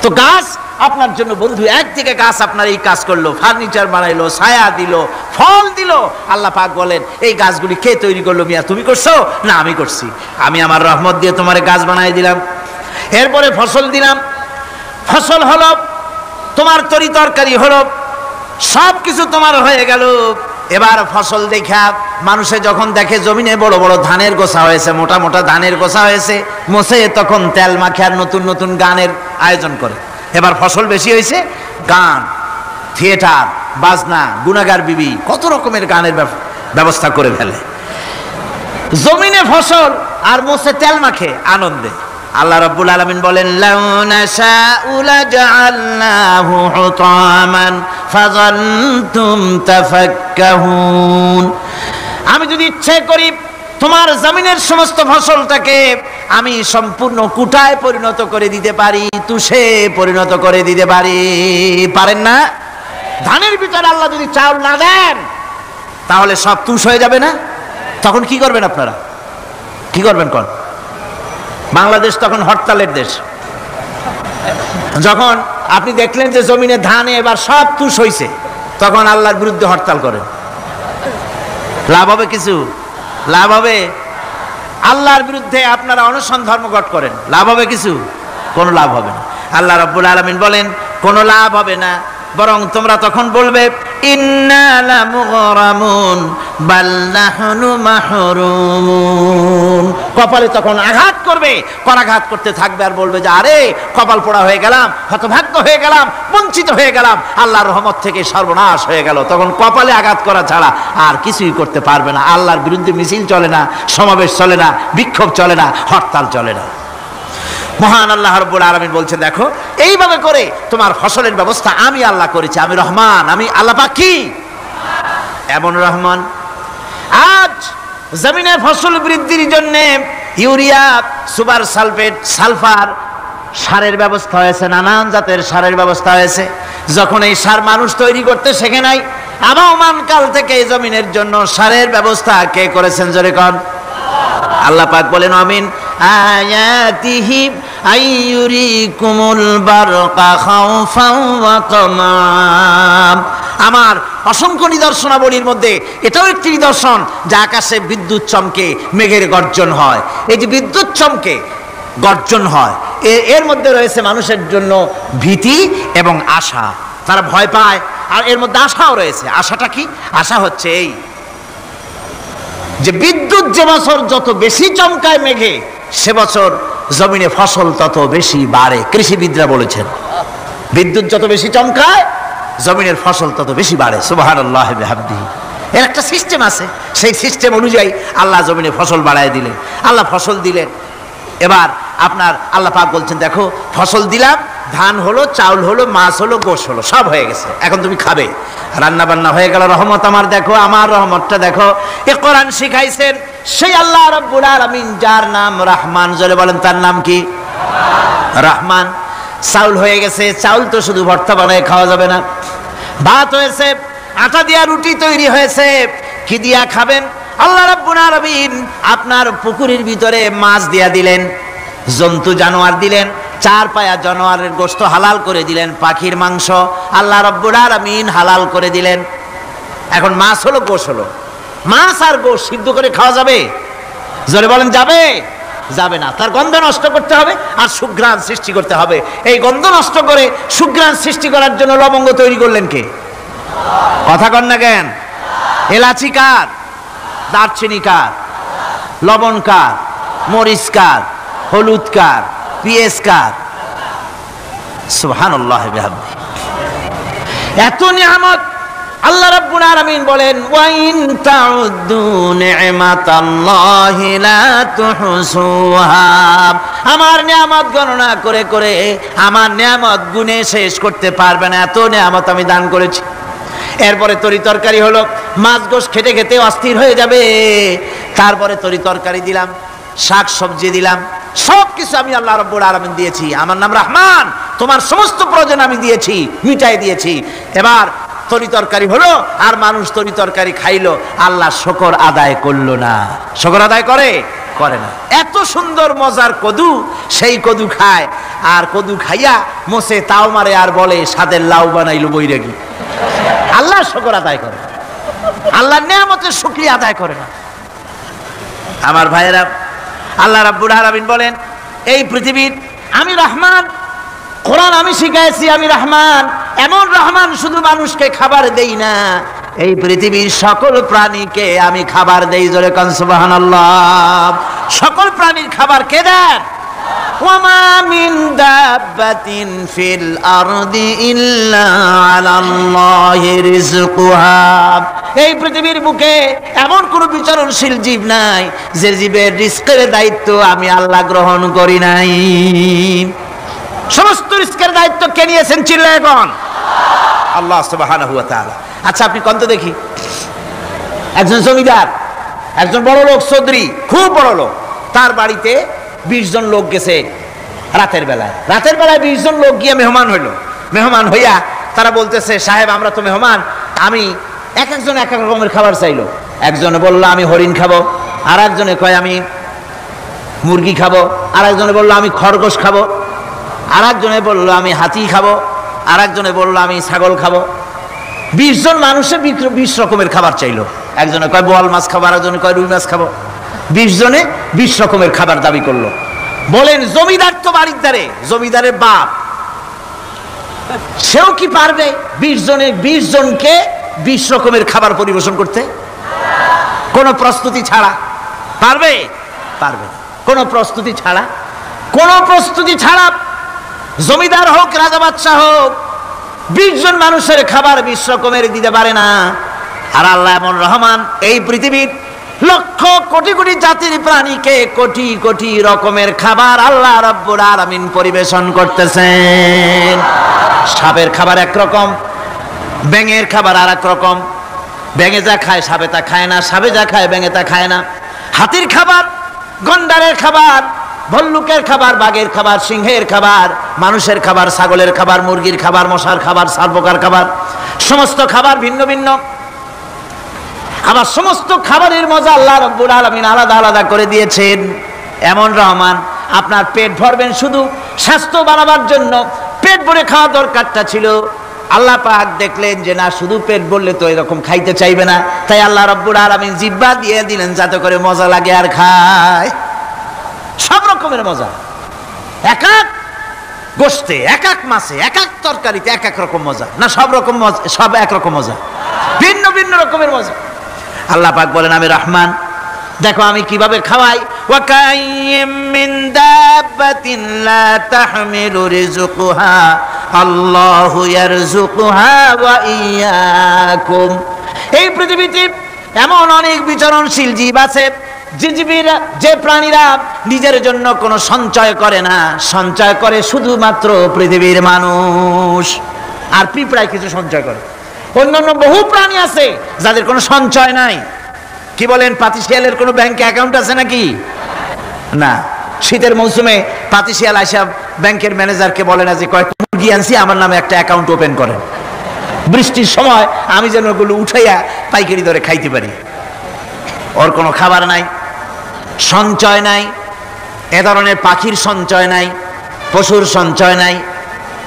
তো গাছ আপনার জন্য বন্ধু। একদিকে গাছ আপনার এই কাজ করলো, ফার্নিচার বানাইলো, ছায়া দিল, ফল দিল। আল্লাহ পাক বলেন, এই গাছগুলি কে তৈরি করলো? মিয়া তুমি করছো না আমি করছি? আমি আমার রহমত দিয়ে তোমার গাছ বানাই দিলাম। এরপরে ফসল দিলাম, ফসল হলো, তোমার তরি তরকারি হলো, সব কিছু তোমার হয়ে গেল। এবার ফসল দেখা মানুষে যখন দেখে জমিনে বড় বড় ধানের গোছা হয়েছে, মোটা মোটা ধানের গোছা হয়েছে, মোছে তখন তেল মাখে আর নতুন নতুন গানের আয়োজন করে। এবার ফসল বেশি হয়েছে, গান, থিয়েটার, বাজনা, গুনাগার বিবি, কত রকমের গানের ব্যবস্থা করে ফেলে। জমিনে ফসল আর মোছে তেল মাখে আনন্দে। আল্লাহ রাব্বুল আলামিন বলেন, লাউ নাশাউ লাজআলনাহু হুতামান ফাযালতুম তাফাক্কাহুন। আমি যদি ইচ্ছে করি তোমার জমিনের সমস্ত ফসলটাকে আমি সম্পূর্ণ কুটায় পরিণত করে দিতে পারি, তুষে পরিণত করে দিতে পারি। পারেন না? ধানের ভিতরে আল্লাহ যদি চাউল না দেন, তাহলে সব তুষ হয়ে যাবে না? তখন কি করবেন আপনারা? কি করবেন? কোন বাংলাদেশ তখন হরতালের দেশ। যখন আপনি দেখলেন যে জমিনে ধানে এবার সব তুষ হইছে, তখন আল্লাহর বিরুদ্ধে হরতাল করেন। লাভ হবে কিছু? লাভ হবে? আল্লাহর বিরুদ্ধে আপনারা অনশন ধর্মঘট করেন, লাভ হবে কিছু? কোনো লাভ হবে না। আল্লাহ রাব্বুল আলামিন বলেন, কোনো লাভ হবে না, বরং তোমরা তখন বলবে ইন্না লামুগরামুন বাল নাহনু মাহরুমুন। কপালে তখন আঘাত করবে, করাঘাত করতে থাকবে আর বলবে যে আরে কপাল পোড়া হয়ে গেলাম, হতভাগ্য হয়ে গেলাম, বঞ্চিত হয়ে গেলাম, আল্লাহর রহমত থেকে সর্বনাশ হয়ে গেল। তখন কপালে আঘাত করা ছাড়া আর কিছুই করতে পারবে না। আল্লাহর বিরুদ্ধে মিছিল চলে না, সমাবেশ চলে না, বিক্ষোভ চলে না, হরতাল চলে না। মহান আল্লাহ রাব্বুল আলামিন বলছেন দেখো এইভাবে করে তোমার ফসলের ব্যবস্থা আমি আল্লাহ করেছি। আমি রহমান, আমি আল্লাহ পাক কি এমন রহমান। আজ জমিনে ফসল বৃদ্ধির জন্য ইউরিয়া, সুপার সালফেট, সালফার সারের ব্যবস্থা হয়েছে, নানান জাতের সারের ব্যবস্থা হয়েছে। যখন এই সার মানুষ তৈরি করতে শেখে নাই, আবহমান কাল থেকে এই জমিনের জন্য সারের ব্যবস্থা কে করেছেন জোরে কোন? আল্লাহ পাক বলেন আমিন আয়াতিহি আইয়ুরিকুমুল বারকা খাউফাও ওয়া তামাম। আমার অসংখ্য নিদর্শনাবলীর মধ্যে এটাও একটি নিদর্শন যে আকাশে বিদ্যুৎ চমকে মেঘের গর্জন হয়। এই যে বিদ্যুৎ চমকে গর্জন হয় এর মধ্যে রয়েছে মানুষের জন্য ভীতি এবং আশা। তারা ভয় পায় আর এর মধ্যে আশাও রয়েছে। আশাটা কি? আশা হচ্ছে এই যে বিদ্যুৎ যে বছর যত বেশি চমকায় মেঘে, সে বছর জমিনে ফসল তত বেশি বাড়ে। কৃষিবিদরা বলেছেন বিদ্যুৎ যত বেশি চমকায় জমিনের ফসল তত বেশি বাড়ে। সুবহানাল্লাহ ওয়া বিহামদিহি। এর একটা সিস্টেম আছে, সেই সিস্টেম অনুযায়ী আল্লাহ জমিনে ফসল বাড়ায় দিলেন। আল্লাহ ফসল দিলেন। এবার আপনার আল্লাহ পাক বলছেন দেখো ফসল দিলাম, ধান হলো, চাউল হলো, মাছ হলো, গোশ হলো, সব হয়ে গেছে, এখন তুমি খাবে। রান্না বান্না হয়ে গেল, রহমত আমার দেখো, আমার রহমতটা দেখো। এ কোরআন শিখাইছেন সেই আল্লাহ রাব্বুল আলামিন যার নাম রহমান। জোরে বলেন তার নাম কি? রহমান। চাউল হয়ে গেছে, চাউল তো শুধু ভর্তা বানায় খাওয়া যাবে না, ভাত হয়েছে, আটা দিয়া রুটি তৈরি হয়েছে, কি দিয়া খাবেন? আল্লাহ রাব্বুল আলামিন আপনার পুকুরের ভিতরে মাছ দিয়া দিলেন, জন্তু জানোয়ার দিলেন, চার পায়া জানোয়ারের গোশত হালাল করে দিলেন, পাখির মাংস আল্লাহ রাব্বুল আলামিন হালাল করে দিলেন। এখন মাছ হলো, গোশ হলো, মাছ আর গোশ সিদ্ধ করে খাওয়া যাবে? জোরে বলেন যাবে? যাবে না। তার গন্ধ নষ্ট করতে হবে আর সুঘ্রাণ সৃষ্টি করতে হবে। এই গন্ধ নষ্ট করে সুঘ্রাণ সৃষ্টি করার জন্য লবঙ্গ তৈরি করলেন কে? কথা কন না কেন? এলাচি কার? দারচিনি কার? লবণ কার? মরিচ কার? হলুদ কার? পেঁয়াজ কার? সুবহানাল্লাহ ওয়া বিহামদিহি। এত নিয়ামত আল্লাহ রাব্বুল আলামিন বলেন ওয়া ইন তাউদ্দু নি'মাতাল্লাহি লা তুহসুহা। আমার নিয়ামত গণনা করে করে আমার নিয়ামত গুণে শেষ করতে পারবে না, এত নিয়ামত আমি দান করেছি। এরপরে তরি তরকারি হলো, মাছ গোশ খেতে খেতে অস্থির হয়ে যাবে, তারপরে তরি তরকারি দিলাম, শাক সবজি দিলাম, সব কিছু আমি আল্লাহ রাব্বুল আলামিন দিয়েছি। আমার নাম রহমান, তোমার সমস্ত প্রয়োজন আমি দিয়েছি, মিটাই দিয়েছি। এবার তরি তরকারি হলো আর মানুষ তরি তরকারি খাইলো, আল্লাহ শুকর আদায় করলো না। শুকর আদায় করে? করে না। এত সুন্দর মজার কদু, সেই কদু খায় আর কদু খাইয়া মোসে তাও মারে আর বলে স্বাদের লাউ বানাইলো বৈরাগী। আল্লাহ শুকর আদায় করে, আল্লাহর নিয়ামতের শুকরিয়া আদায় করে না। আমার ভাইয়েরা, আল্লাহ রাব্বুল আলামিন বলেন এই পৃথিবীর আমি রহমান, কোরআন আমি শিখাইছি আমি রহমান। এমন রহমান শুধু মানুষকে খাবার দেই না, এই পৃথিবীর সকল প্রাণীকে আমি খাবার দেই। জোরে কোন সুবহানাল্লাহ। সকল প্রাণীর খাবার কে দেন? ওয়ামা মিন দাব্বাতিন ফিল আরদি ইল্লা আলাল্লাহি রিজকুহা। এই পৃথিবীর বুকে এমন কোন বিচরণশীল জীব নাই যে জীবের রিজকের দায়িত্ব আমি আল্লাহ গ্রহণ করি নাই। সমস্ত রিজকের দায়িত্ব কে নিয়েছেন? চিল্লায় এখন আল্লাহ সুবহানাহু ওয়া তাআলা। আচ্ছা আপনি কোন তো দেখি, একজন জমিদার, একজন বড় লোক, চৌধুরী, খুব বড় লোক, তার বাড়িতে 20 জন লোক গেছে রাতের বেলায়। রাতের বেলায় 20 জন লোক গিয়ে মেহমান হইল। মেহমান হইয়া তারা বলতেছে সাহেব আমরা তো মেহমান, আমি একজন এক এক রকমের খাবার চাইলো। একজনে বললো আমি হরিণ খাবো, আর একজনে কয় আমি মুরগি খাবো, আর একজনে বললো আমি খরগোশ খাবো, আর একজনে বললো আমি হাতি খাবো, আর একজনে বললো আমি ছাগল খাবো। 20 জন মানুষে 20 রকমের খাবার চাইলো। একজনে কয় বোয়াল মাছ খাবো, আর একজনে কয় রুই মাছ খাবো। 20 জনে 20 রকমের খাবার দাবি করলো। বলেন জমিদার তো বাড়ির জমিদারের বাপ, সেও কি পারবে 20 জনকে 20 রকমের খাবার পরিবেশন করতে? কোনো প্রস্তুতি ছাড়া পারবে? পারবে না। কোনো প্রস্তুতি ছাড়া, কোনো প্রস্তুতি ছাড়া জমিদার হোক রাজা বাদশাহ হোক 20 জন মানুষের খাবার 20 রকমের দিতে পারে না। আর আল্লাহ এমন রহমান, এই পৃথিবীর লক্ষ কোটি কোটি জাতির প্রাণীকে কোটি কোটি রকমের খাবার আল্লাহ রাব্বুল আলামিন পরিবেশন করতেছেন। সাপের খাবার একরকম, ব্যাঙের খাবার আর এক রকম। ব্যাঙে যা খায় সাপে তা খায় না, সাপে যা খায় ব্যাঙে তা খায় না। হাতির খাবার, গন্ডারের খাবার, ভল্লুকের খাবার, বাঘের খাবার, সিংহের খাবার, মানুষের খাবার, ছাগলের খাবার, মুরগির খাবার, মশার খাবার, সারপোকার খাবার, সমস্ত খাবার ভিন্ন ভিন্ন। আবার সমস্ত খাবারের মজা আল্লাহ রাব্বুল আলামিন আলাদা আলাদা করে দিয়েছেন। এমন রহমান, আপনার পেট ভরবেন শুধু স্বাস্থ্য বানাবার জন্য, পেট ভরে খাওয়া দরকারটা ছিল। আল্লাহ পাক দেখলেন যে না, শুধু পেট ভরলে তো এরকম খাইতে চাইবে না, তাই আল্লাহ রাব্বুল আলামিন জিহ্বা দিয়ে দিলেন যাতে করে মজা লাগে আর খায়। সব রকমের মজা, এক এক গোশতে, এক এক মাছে, এক এক তরকারিতে এক এক রকম মজা। না সব রকম মজা, সব এক রকম মজা, ভিন্ন ভিন্ন রকমের মজা। আল্লাহ পাক বলেন আমি রহমান, দেখো আমি কিভাবে খাওয়াই। ওয়া কাইয়্যিম মিন দাব্বাতিন লা তাহমিলু রিজকুহা আল্লাহু ইয়ারযুকুহা ওয়া ইয়্যাকুম। এই পৃথিবীতে এমন অনেক বিচরণশীল জীব আছে যে প্রাণীরা নিজের জন্য কোনো সঞ্চয় করে না, সঞ্চয় করে শুধুমাত্র পৃথিবীর মানুষ। আর পিঁপড়ায় কিছু সঞ্চয় করে। অন্যান্য বহু প্রাণী আছে যাদের কোনো সঞ্চয় নাই। কি বলেন, পাতিশিয়ালের কোনো ব্যাংকে অ্যাকাউন্ট আছে নাকি? না। শীতের মৌসুমে পাতিশিয়াল আইসা ব্যাংকের ম্যানেজারকে বলে না যে কয়েকটা মুরগি আনছি, আমার নামে একটা অ্যাকাউন্ট ওপেন করেন, বৃষ্টির সময় আমি যেন ওগুলো উঠাইয়া পাইকারি দরে খাইতে পারি। ওর কোনো খাবার নাই, সঞ্চয় নাই। এ ধরনের পাখির সঞ্চয় নাই, পশুর সঞ্চয় নাই।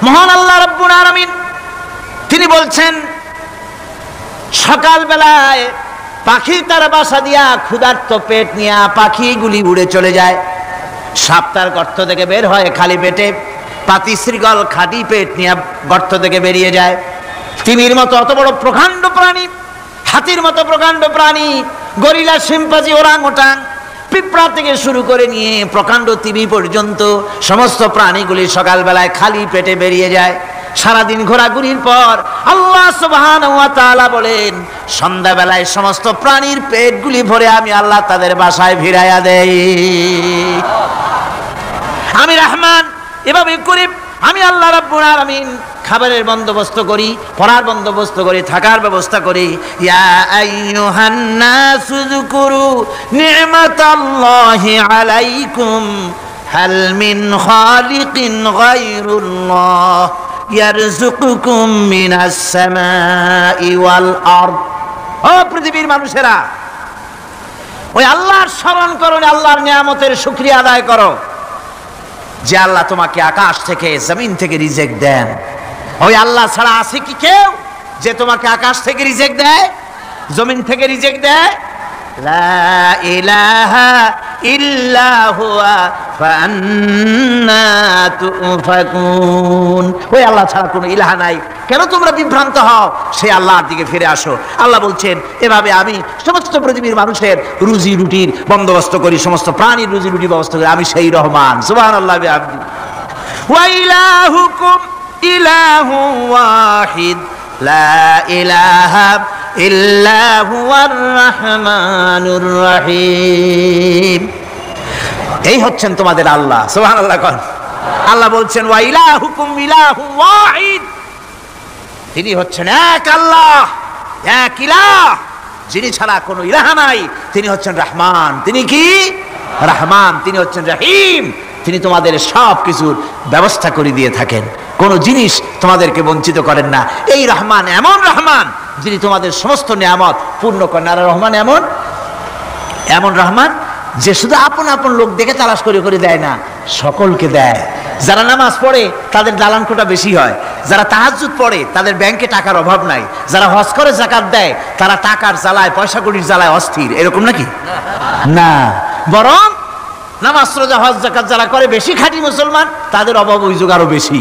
মহান আল্লাহ রাব্বুল আলামিন তিনি বলছেন, সকালবেলায় পাখি তার বাসা দিয়া ক্ষুধার্ত পেট নিয়ে পাখিগুলি উড়ে চলে যায়। সাপ তার গর্ত থেকে বের হয় খালি পেটে, পাতি শৃগাল খালি পেট নিয়ে গর্ত থেকে বেরিয়ে যায়। তিমির মতো অত বড় প্রকাণ্ড প্রাণী, হাতির মতো প্রকাণ্ড প্রাণী, গরিলা, শিম্পাঞ্জি, ওরাংওটাং, পিঁপড়া থেকে শুরু করে নিয়ে প্রকাণ্ড তিমি পর্যন্ত সমস্ত প্রাণীগুলি সকালবেলায় খালি পেটে বেরিয়ে যায়। সারাদিন ঘোরাঘুরির পর আল্লাহ সুবহানাহু ওয়া তাআলা বলেন, সন্ধ্যাবেলায় সমস্ত প্রাণীর পেটগুলি ভরে আমি আল্লাহ তাদের বাসায় ফিরাইয়া দেই। আমি রহমান, এভাবে করি আমি আল্লাহ রাব্বুল আলামিন খাবারের বন্দোবস্ত করি, পড়ার বন্দোবস্ত করি, থাকার ব্যবস্থা করি। ইয়া আইয়ুহান নাসু যুকুরু নি'মাতাল্লাহি আলাইকুম হাল মিন খালিকিন গায়রুল্লাহ ইয়ারযুকুকুম মিনাস সামাই ওয়াল আরদ। ও পৃথিবীর মানুষেরা, ওই আল্লাহর স্মরণ করো, আল্লাহর নিয়ামতের শুকরিয়া আদায় করো যে আল্লাহ তোমাকে আকাশ থেকে জমিন থেকে রিজিক দেন। ওই আল্লাহ ছাড়া আছে কি কেউ যে তোমাকে আকাশ থেকে রিজিক দেয়, জমিন থেকে রিজিক দেয়? লা ইলাহা ইল্লা হুয়া ফাআন্না তুফাকুন। ওই আল্লাহ ছাড়া কোনো ইলাহা নাই, কেন তোমরা বিভ্রান্ত হও? সেই আল্লাহর দিকে ফিরে আসো। আল্লাহ বলছেন, এভাবে আমি সমস্ত পৃথিবীর মানুষের রুজি রুটির বন্দোবস্ত করি, সমস্ত প্রাণীর রুজি রুটির ব্যবস্থা করি, আমি সেই রহমান। সুবহানাল্লাহ বিহামদি। ওয়া ইলাহুকুম ইলাহু ওয়াহিদ লা ইলাহা ইল্লা হুয়ার রাহমানুর রহিম। এই হচ্ছেন তোমাদের আল্লাহ। সুবহানাল্লাহ। আল্লাহ বলছেন, ওয়া ইলাহুকুম ইলাহু ওয়াহিদ, তিনি হচ্ছেন এক আল্লাহ, এক ইলাহ, যিনি ছাড়া কোনো ইলাহ নাই। তিনি হচ্ছেন রহমান। তিনি কি? রহমান। তিনি হচ্ছেন রহিম। তিনি তোমাদের সব কিছুর ব্যবস্থা করে দিয়ে থাকেন, কোনো জিনিস তোমাদেরকে বঞ্চিত করেন না। এই রহমান এমন রহমান যিনি তোমাদের সমস্ত নিয়ামত পূর্ণ করেন। আর রহমান এমন রহমান যে শুধু আপন আপন লোক দেখে তালাশ করে করে দেয় না, সকলকে দেয়। যারা নামাজ পড়ে তাদের দালান কোটা বেশি হয়, যারা তাহাজ্জুদ পড়ে তাদের ব্যাংকে টাকার অভাব নাই, যারা হজ করে যাকাত দেয় তারা টাকার জ্বালায়, পয়সা কড়ির জ্বালায় অস্থির। এরকম নাকি? না, বরং নামাজ রোজা হজ যাকাত যারা করে বেশি খাঁটি মুসলমান, তাদের অভাব অভিযোগ আরো বেশি।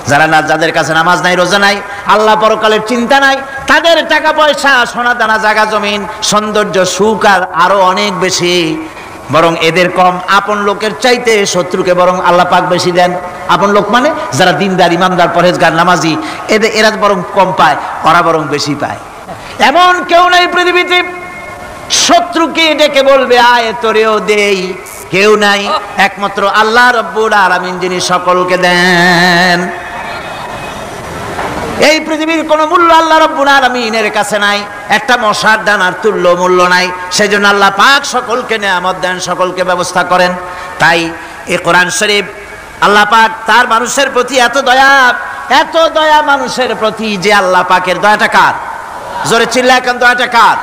যারা না, যাদের কাছে নামাজ নাই, রোজা নাই, আল্লাহ পরকালের চিন্তা নাই, তাদের টাকা পয়সা, সোনা দানা, জায়গা জমিন, সৌন্দর্য, সুখ আর আরো অনেক বেশি, বরং এদের কম। আপন লোকের চাইতে শত্রুকে বরং আল্লাহ পাক বেশি দেন। আপন লোক মানে যারা দিনদার, ইমানদার, পরহেজগার, নামাজি, এরা বরং কম পায়, ওরা বরং বেশি পায়। এমন কেউ নাই পৃথিবীতে শত্রুকে ডেকে বলবে আয় তোরেও দেই, কেউ নাই, একমাত্র আল্লাহ রব্বুল আলামিন যিনি সকলকে দেন। এই পৃথিবীর কোন মূল্য আল্লাহ রব্বুল আলামিনের কাছে নাই, একটা মশার দানার তুল্য মূল্য নাই। সেজন্য আল্লাহ পাক সকলকে নেয়ামত দেন, সকলকে ব্যবস্থা করেন। তাই এই কোরআন শরীফ আল্লাহ পাক তার মানুষের প্রতি এত দয়া মানুষের প্রতি, যে আল্লাহ পাকের দয়াটা কার? জোরে চিল্লায় এখন, দয়াটা কার?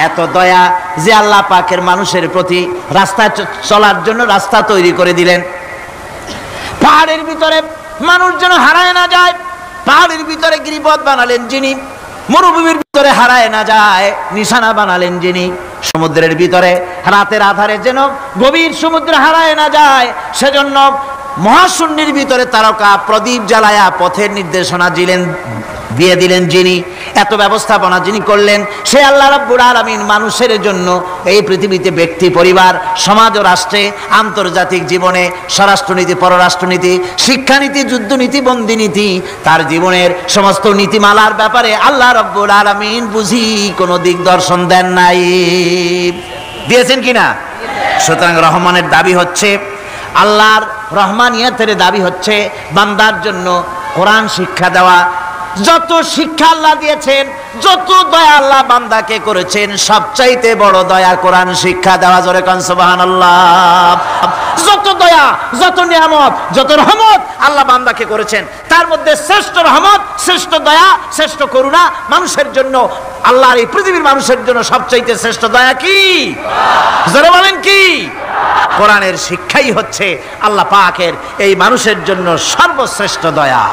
এত দয়া যে আল্লাহ পাকের মানুষের প্রতি রাস্তা চলার জন্য রাস্তা তৈরি করে দিলেন। পাহাড়ের ভিতরে মানুষ যেন হারায় না যায়, পাহাড়ের ভিতরে গিরিপথ বানালেন যিনি, মরুভূমির ভিতরে হারায় না যায় নিশানা বানালেন যিনি, সমুদ্রের ভিতরে রাতের আধারে যেন গভীর সমুদ্রে হারায় না যায় সেজন্য মহাশূন্যের ভিতরে তারকা প্রদীপ জ্বালায়া পথের নির্দেশনা দিয়ে দিলেন যিনি, এত ব্যবস্থাপনা যিনি করলেন, সে আল্লাহ রাব্বুল আলামিন মানুষের জন্য এই পৃথিবীতে ব্যক্তি, পরিবার, সমাজ ও রাষ্ট্রে, আন্তর্জাতিক জীবনে, স্বরাষ্ট্রনীতি, পররাষ্ট্রনীতি, শিক্ষানীতি, যুদ্ধনীতি, বন্দিনীতি, তার জীবনের সমস্ত নীতিমালার ব্যাপারে আল্লাহ রাব্বুল আলামিন বুঝি কোনো দিক দর্শন দেন নাই। দিয়েছেন কিনা? সুতরাং রহমানের দাবি হচ্ছে, আল্লাহর রহমানিয়তের দাবি হচ্ছে বান্দার জন্য কোরআন শিক্ষা দেওয়া। যত শিক্ষা আল্লাহ দিয়েছেন, যত দয়া আল্লাহ বান্দাকে করেছেন, সবচাইতে বড় দয়া কোরআন শিক্ষা দেওয়া। জোরে কান সুবহানাল্লাহ। যত দয়া, যত নিয়ামত, যত রহমত আল্লাহ বান্দাকে করেছেন, তার মধ্যে শ্রেষ্ঠ রহমত, শ্রেষ্ঠ দয়া, শ্রেষ্ঠ করুণা মানুষের জন্য, আল্লাহর এই পৃথিবীর মানুষের জন্য সবচাইতে শ্রেষ্ঠ দয়া কি? জোরে বলেন কি? কোরআনের শিক্ষাই হচ্ছে আল্লাহ পাকের এই মানুষের জন্য সর্বশ্রেষ্ঠ দয়া।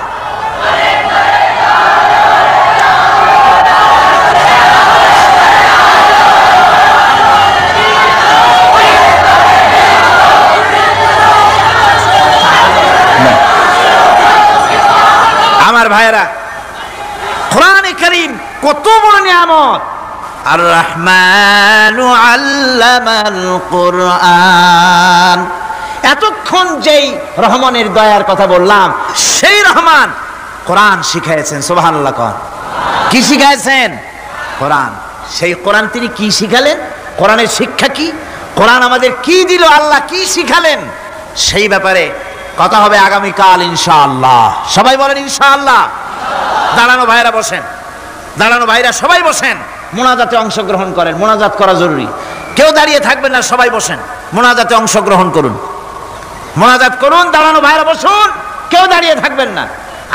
আমার ভাইয়েরা, কোরআনে কারীম কত বড় নিয়ামত। আর রহমানু আল্লামাল কোরআন, এতক্ষণ যেই রহমানের দয়ার কথা বললাম, সেই রহমান কোরআন শিখাইছেন। সুবহানাল্লাহ। কি শিখাইছেন? কোরআন। সেই কোরআন তিনি কি শিখালেন? কোরআনের শিক্ষা কি? কোরআন আমাদের কি দিল? আল্লাহ কি শিখালেন? সেই ব্যাপারে কথা হবে আগামীকাল ইনশাআল্লাহ। সবাই বলেন ইনশাআল্লাহ। দাঁড়ানো ভাইরা বসেন, দাঁড়ানো ভাইরা সবাই বসেন, মোনাজাতে অংশগ্রহণ করেন। মোনাজাত করা জরুরি, কেউ দাঁড়িয়ে থাকবেন না, সবাই বসেন, মোনাজাতে অংশগ্রহণ করুন, মোনাজাত করুন। দাঁড়ানো ভাইরা বসুন, কেউ দাঁড়িয়ে থাকবেন না।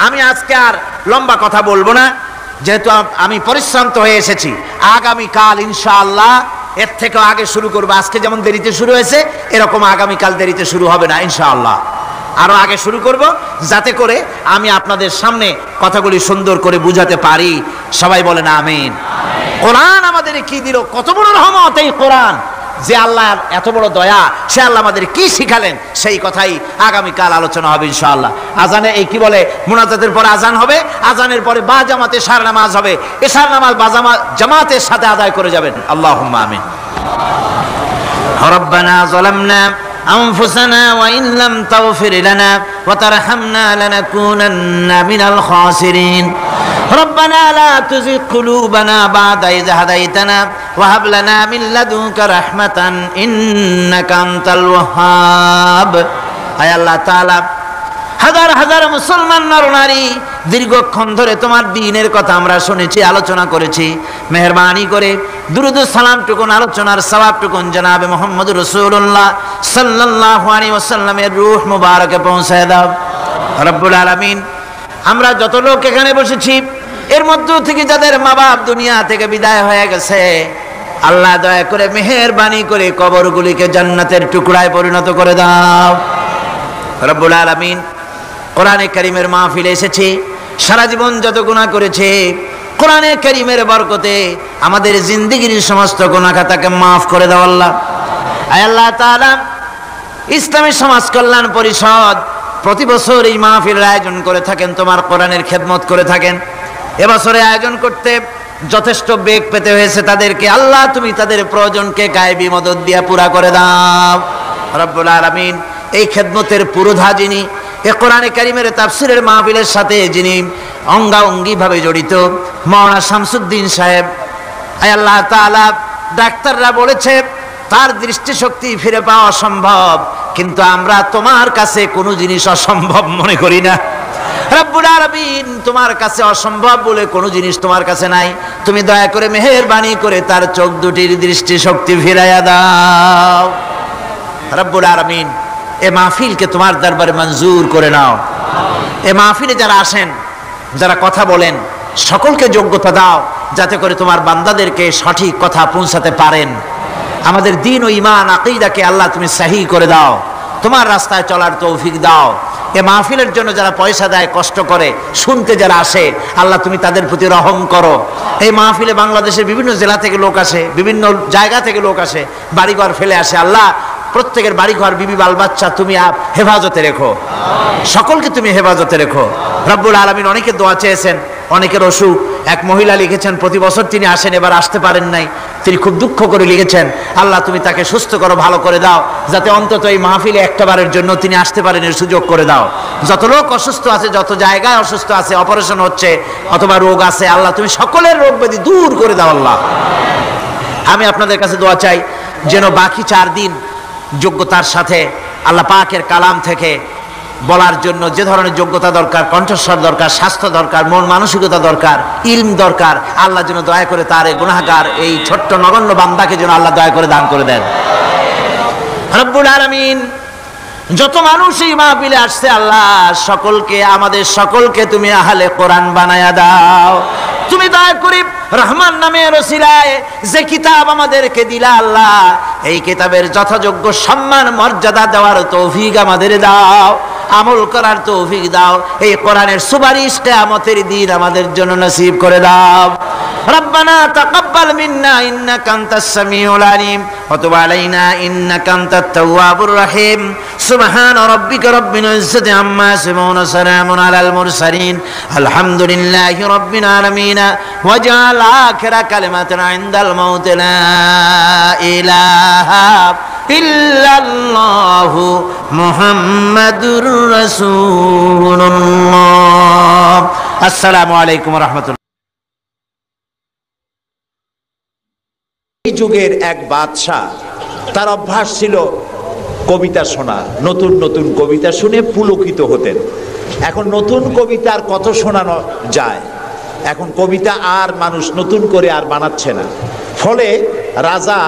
আমি আজকে আর লম্বা কথা বলবো না, যেহেতু আমি পরিশ্রান্ত হয়ে এসেছি। আগামীকাল ইনশাআল্লাহ এর থেকে আগে শুরু করবো। আজকে যেমন দেরিতে শুরু হয়েছে, এরকম আগামীকাল দেরিতে শুরু হবে না ইনশাআল্লাহ। আরো আগে শুরু করব, যাতে করে আমি আপনাদের সামনে কথাগুলি সুন্দর করে বুঝাতে পারি। সবাই বলেন আমিন। কোরআন আমাদের কি দিল, কত বড় রহমত এই কোরআন, যে আল্লাহর এত বড় দয়া, সে আল্লাহ আমাদের কি শিখালেন, সেই কথাই আগামীকাল আলোচনা হবে ইনশাআল্লাহ। আজানে এই কি বলে, মুনাজাতের পরে আজান হবে, আজানের পরে বা জামাতে এশার নামাজ হবে, এশার নামাজ বা জামাতের সাথে আদায় করে যাবেন। আল্লাহুম্মা আমিন। রব্বানা যালামনা أنفسنا وإن لم تغفر لنا وترحمنا لنكونن من الخاسرين ربنا لا تزغ قلوبنا بعد إذ هديتنا وهب لنا من لدنك رحمة إنك أنت الوهاب أي الله تعالى হাজার হাজার মুসলমান নরনারী দীর্ঘক্ষণ ধরে তোমার দ্বীনের কথা আমরা শুনেছি, আলোচনা করেছি। মেহেরবানি করে দুরূদ ও সালামটুকুন, আলোচনার সওয়াবটুকুন জনাবে মুহাম্মদ রাসূলুল্লাহ সাল্লাল্লাহু আলাইহি ওয়াসাল্লামের রূহ মুবারকে পৌঁছায় দাও রব্বুল আলামিন। আমরা যত লোক এখানে বসেছি, এর মধ্য থেকে যাদের মা বাপ দুনিয়া থেকে বিদায় হয়ে গেছে, আল্লাহ দয়া করে মেহেরবানি করে কবরগুলিকে জান্নাতের টুকরায় পরিণত করে দাও রব্বুল আলামিন। কোরআনে কারীমের মাহফিলে এসেছে, সারা জীবন যত গুনাহ করেছে, কোরআনে কারীমের বরকতে আমাদের জিন্দেগির সমস্ত গুনাহ খাতাকে মাফ করে দাও আল্লাহ। আয় আল্লাহ তাআলা, ইসলামী সমাজ কল্যাণ পরিষদ প্রতি বছর এই মাহফিলের আয়োজন করে থাকেন, তোমার কোরআনের খেদমত করে থাকেন। এবছরে আয়োজন করতে যথেষ্ট বেগ পেতে হয়েছে তাদেরকে। আল্লাহ তুমি তাদের প্রয়োজনকে গায়েবী মদদ দিয়া পুরা করে দাও রব্বুল আলামিন। এই খেদমতের পুরোধা যিনি, এ কোরআনে কারিমের তাফসিরের মাহফিলের সাথে যিনি অঙ্গাঅঙ্গিভাবে জড়িত, মাওলানা শামসুদ্দিন সাহেব, আয় আল্লাহ তাআলা, ডাক্তাররা বলেছে তার দৃষ্টিশক্তি ফিরে পাওয়া অসম্ভব, কিন্তু আমরা তোমার কাছে কোনো জিনিস অসম্ভব মনে করি না। রব্বুল আলামিন, তোমার কাছে অসম্ভব বলে কোনো জিনিস তোমার কাছে নাই। তুমি দয়া করে মেহেরবানি করে তার চোখ দুটির দৃষ্টিশক্তি ফিরাইয়া দাও রব্বুল আলামিন। এ মাহফিলকে তোমার দরবারে মঞ্জুর করে নাও। এ মাহফিলে যারা আসেন, যারা কথা বলেন, সকলকে যোগ্যতা দাও যাতে করে তোমার বান্দাদেরকে সঠিক কথা পৌঁছাতে পারেন। আমাদের দ্বীন ও ঈমান আকীদাকে আল্লাহ তুমি সহিহ করে দাও, তোমার রাস্তায় চলার তৌফিক দাও। এ মাহফিলের জন্য যারা পয়সা দেয়, কষ্ট করে, শুনতে যারা আসে, আল্লাহ তুমি তাদের প্রতি রহম করো। এই মাহফিলে বাংলাদেশের বিভিন্ন জেলা থেকে লোক আসে, বিভিন্ন জায়গা থেকে লোক আসে, বাড়িঘর ফেলে আসে। আল্লাহ প্রত্যেকের বাড়িঘর, বিবি, বাল বাচ্চা তুমি হেফাজতে রেখো, সকলকে তুমি হেফাজতে রেখো রব্বুল আলামিন। অনেকে দোয়া চেয়েছেন, অনেকের অসুখ। এক মহিলা লিখেছেন প্রতি বছর তিনি আসেন, এবার আসতে পারেন নাই, তিনি খুব দুঃখ করে লিখেছেন, আল্লাহ তুমি তাকে সুস্থ করো, ভালো করে দাও, যাতে অন্তত এই মাহফিলে একটাবারের জন্য তিনি আসতে পারেন এর সুযোগ করে দাও। যত লোক অসুস্থ আছে, যত জায়গায় অসুস্থ আছে, অপারেশন হচ্ছে অথবা রোগ আছে, আল্লাহ তুমি সকলের রোগ ব্যাধি দূর করে দাও আল্লাহ। আমি আপনাদের কাছে দোয়া চাই যেন বাকি 4 দিন যোগ্যতার সাথে আল্লাহ পাকের কালাম থেকে বলার জন্য যে ধরনের যোগ্যতা দরকার, কণ্ঠস্বর দরকার, স্বাস্থ্য দরকার, মন মানসিকতা দরকার, ইলম দরকার, আল্লাহ যেন দয়া করে তার এই গুনাহগার, এই ছোট্ট নগণ্য বান্দাকে যেন আল্লাহ দয়া করে দান করে দেন রব্বুল আলামিন। যত মানুষ এই মাহফিলে আসছে আল্লাহ সকলকে, আমাদের সকলকে তুমি আহলে কোরআন বানায়া দাও। তুমি দয়া করে রহমান নামের ওসিলায় যে কিতাব আমাদেরকে দিলা আল্লাহ, এই কিতাবের যথাযোগ্য সম্মান মর্যাদা দেওয়ার তৌফিক আমাদের দাও, আমল করার তৌফিক দাও। এই কোরআনের সুপারিশ কিয়ামতের দিন আমাদের জন্য নসিব করে দাও। রব্বানা তাকাব্বাল মিন্না ইন্নাকা আনতাস সামিউল আলিম ওয়া তুব আলাইনা ইন্নাকা আনতাত তাওয়াবুর রহিম। সুবহানা রাব্বিকা রাব্বিল ইজ্জাতি আম্মা ইয়াসিফুন ওয়া সালামুন আলাল মুরসালিন আলহামদুলিল্লাহি রাব্বিল আলামিন। ওয়াজআল আখিরা কালিমাতিনা ইনদাল মাউত লা ইলাহা ইল্লাল্লাহু মুহাম্মাদুর রাসূলুল্লাহ। আসসালামু আলাইকুম ওয়া রাহমাতুল্লাহ। এই যুগের এক বাদশাহ, তার অভ্যাস ছিল কবিতা শোনা, নতুন নতুন কবিতা শুনে পুলকিত হতেন। এখন নতুন কবিতা আর কত শোনানো যায়, এখন কবিতা আর মানুষ নতুন করে আর বানাচ্ছে না। ফলে রাজা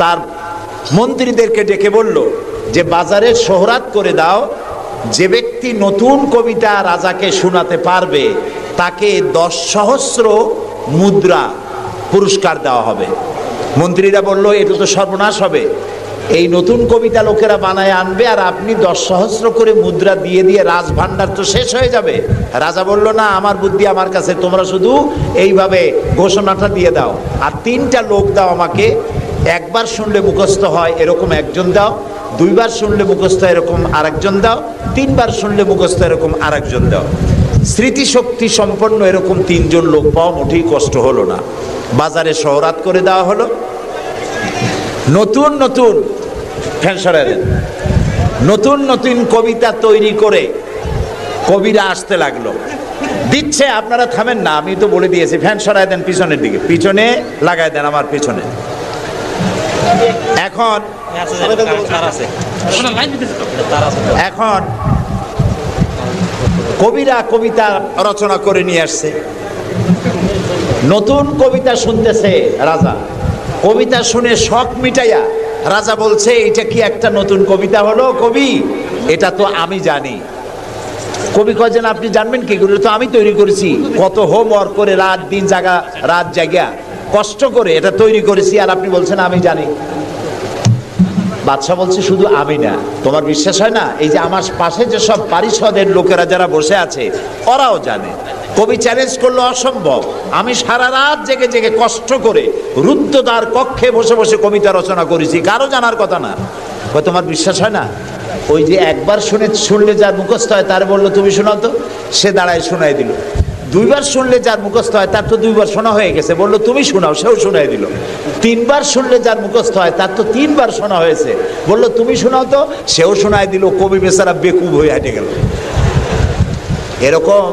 তার মন্ত্রীদেরকে ডেকে বলল যে বাজারে শোহরাত করে দাও, যে ব্যক্তি নতুন কবিতা রাজাকে শোনাতে পারবে তাকে 10 সহস্র মুদ্রা পুরস্কার দেওয়া হবে। মন্ত্রীরা বলল এটা তো সর্বনাশ হবে, এই নতুন কবিতা লোকেরা বানায় আনবে আর আপনি 10 সহস্র করে মুদ্রা দিয়ে দিয়ে রাজভাণ্ডার তো শেষ হয়ে যাবে। রাজা বলল না, আমার বুদ্ধি আমার কাছে, তোমরা শুধু এইভাবে ঘোষণাটা দিয়ে দাও আর 3টা লোক দাও আমাকে, একবার শুনলে মুখস্থ হয় এরকম একজন দাও, 2বার শুনলে মুখস্থ এরকম আরেকজন দাও, 3বার শুনলে মুখস্থ এরকম আরেকজন দাও। স্মৃতিশক্তি সম্পন্ন এরকম 3 জন লোক পাওয়া মোটেই কষ্ট হলো না। বাজারে শোহরাত করে দেওয়া হলো। নতুন নতুন নতুন নতুন কবিতা তৈরি করে কবিরা আসতে লাগলো, দিচ্ছে। আপনারা থামেন না, আমি তো বলে দিয়েছি, ফ্যান সরায় দেন পিছনের দিকে, পিছনে লাগাই দেন আমার পিছনে। এখন কবিরা কবিতা রচনা করে নিয়ে আসছে, নতুন কবিতা শুনতেছে রাজা। কবিতা শুনে শখ মিটাইয়া রাজা বলছে এটা কি একটা নতুন কবিতা হলো কবি, এটা তো আমি জানি। কবি কয়েছেন আপনি জানবেন কি করে, তো আমি তৈরি করেছি, কত হোমওয়ার্ক করে রাত জায়গা কষ্ট করে এটা তৈরি করেছি, আর আপনি বলছেন আমি জানি। বাদশাহ বলছে শুধু আমি না, তোমার বিশ্বাস হয় না? এই যে আমার পাশে যে সব পারিষদের লোকেরা যারা বসে আছে ওরাও জানে। কবি চ্যালেঞ্জ করলো অসম্ভব, আমি সারা রাত জেগে জেগে কষ্ট করে রুদ্ধদ্বার কক্ষে বসে বসে কবিতা রচনা করেছি, কারো জানার কথা না। তোমার বিশ্বাস হয় না? ওই যে একবার শুনলে যার মুখস্থ হয় তার বললো তুমি শোনাও তো, সে দাঁড়ায় শোনাই দিল। দুইবার শুনলে যার মুখস্থ হয় তার তো দুইবার শোনা হয়ে গেছে, বললো তুমি শোনাও, সেও শোনাই দিল। তিনবার শুনলে যার মুখস্থ হয় তার তো তিনবার শোনা হয়েছে, বললো তুমি শোনাও তো, সেও শোনাই দিল। কবি বেচারা বেকুব হয়ে হেঁটে গেল। এরকম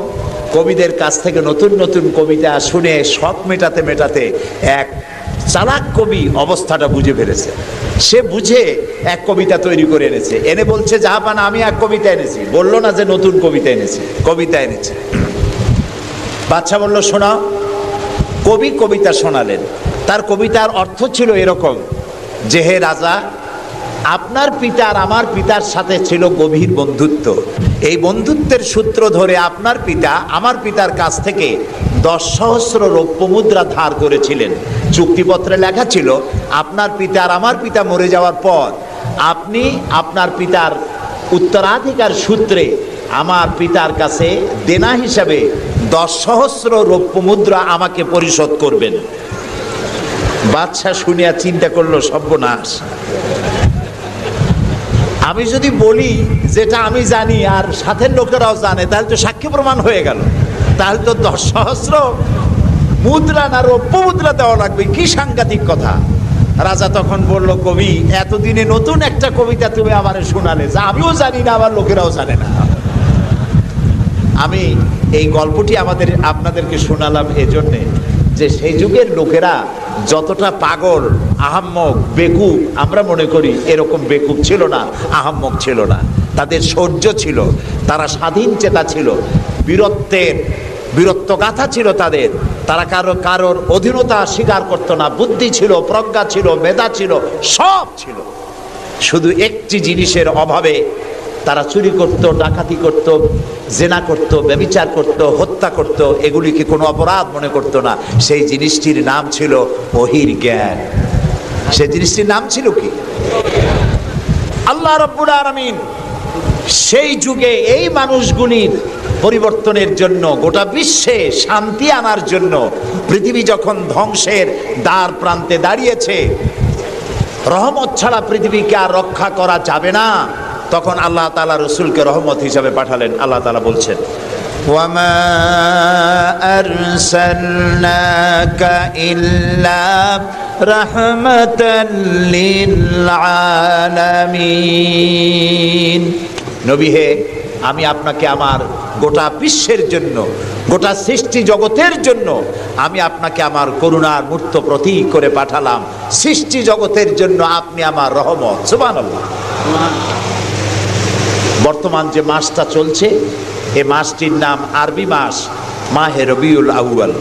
কবিদের কাছ থেকে নতুন নতুন কবিতা শুনে শখ মেটাতে মেটাতে এক চালাক কবি অবস্থাটা বুঝে ফেলেছে। সে বুঝে এক কবিতা তৈরি করে এনেছে, এনে বলছে জাহাপানা আমি এক কবিতা এনেছি। বললো না যে নতুন কবিতা এনেছি, কবিতা এনেছে। বাদশা বলল শোনাও। কবি কবিতা শোনালেন। তার কবিতার অর্থ ছিল এরকম যে, হে রাজা, আপনার পিতা আর আমার পিতার সাথে ছিল গভীর বন্ধুত্ব। এই বন্ধুত্বের সূত্র ধরে আপনার পিতা আমার পিতার কাছ থেকে 10,000 রৌপ্য মুদ্রা ধার করেছিলেন। চুক্তিপত্রে লেখা ছিল আপনার পিতা আর আমার পিতা মরে যাওয়ার পর আপনি আপনার পিতার উত্তরাধিকার সূত্রে আমার পিতার কাছে দেনা হিসাবে 10,000 রৌপ্য মুদ্রা আমাকে পরিশোধ করবেন। বাদশাহ শুনিয়া চিন্তা করলো সর্বনাশ, আমি যদি বলি যেটা আমি জানি আর সাথের লোকেরাও জানে তাহলে তো সাক্ষী প্রমাণ হয়ে গেল, তাহলে তো 10,000 মুদ্রা না রৌপ্য মুদ্রা দেওয়া লাগবে। কি সাংঘাতিক কথা। রাজা তখন বলল, কবি এতদিনে নতুন একটা কবিতা তুমি আমারে শোনালে, যা আমিও জানি না আমার লোকেরাও জানে না। আমি এই গল্পটি আপনাদেরকে শোনালাম এজন্যে যে সেই যুগের লোকেরা যতটা পাগল, আহাম্মক, বেকুব আমরা মনে করি, এরকম বেকুব ছিল না, আহাম্মক ছিল না। তাদের শৌর্য ছিল, তারা স্বাধীন চেতা ছিল, বীরত্বগাথা ছিল তাদের। তারা কারোর অধীনতা স্বীকার করতো না। বুদ্ধি ছিল, প্রজ্ঞা ছিল, মেধা ছিল, সব ছিল। শুধু একটি জিনিসের অভাবে তারা চুরি করত, ডাকাতি করত, জেনা করত, ব্যভিচার করত, হত্যা করত, এগুলিকে কোনো অপরাধ মনে করত না। সেই জিনিসটির নাম ছিল ওহির জ্ঞান। সেই জিনিসটির নাম ছিল কি? আল্লাহ রাব্বুল আলামিন সেই যুগে এই মানুষগুলির পরিবর্তনের জন্য, গোটা বিশ্বে শান্তি আনার জন্য, পৃথিবী যখন ধ্বংসের দ্বার প্রান্তে দাঁড়িয়েছে, রহমত ছাড়া পৃথিবীকে আর রক্ষা করা যাবে না, তখন আল্লাহ তাআলা রাসূলকে রহমত হিসাবে পাঠালেন। আল্লাহ তাআলা বলছেন, ওয়ামা আরসালনাকা ইল্লা রাহমাতাল লিল আলামিন। নবী হে, আমি আপনাকে আমার গোটা বিশ্বের জন্য, গোটা সৃষ্টি জগতের জন্য আমি আপনাকে আমার করুণার মূর্ত প্রতীক করে পাঠালাম। সৃষ্টি জগতের জন্য আপনি আমার রহমত। সুবহানাল্লাহ। বর্তমান যে মাসটা চলছে, এই মাসটির নাম আরবি মাস মাহে রবিউল আউয়াল।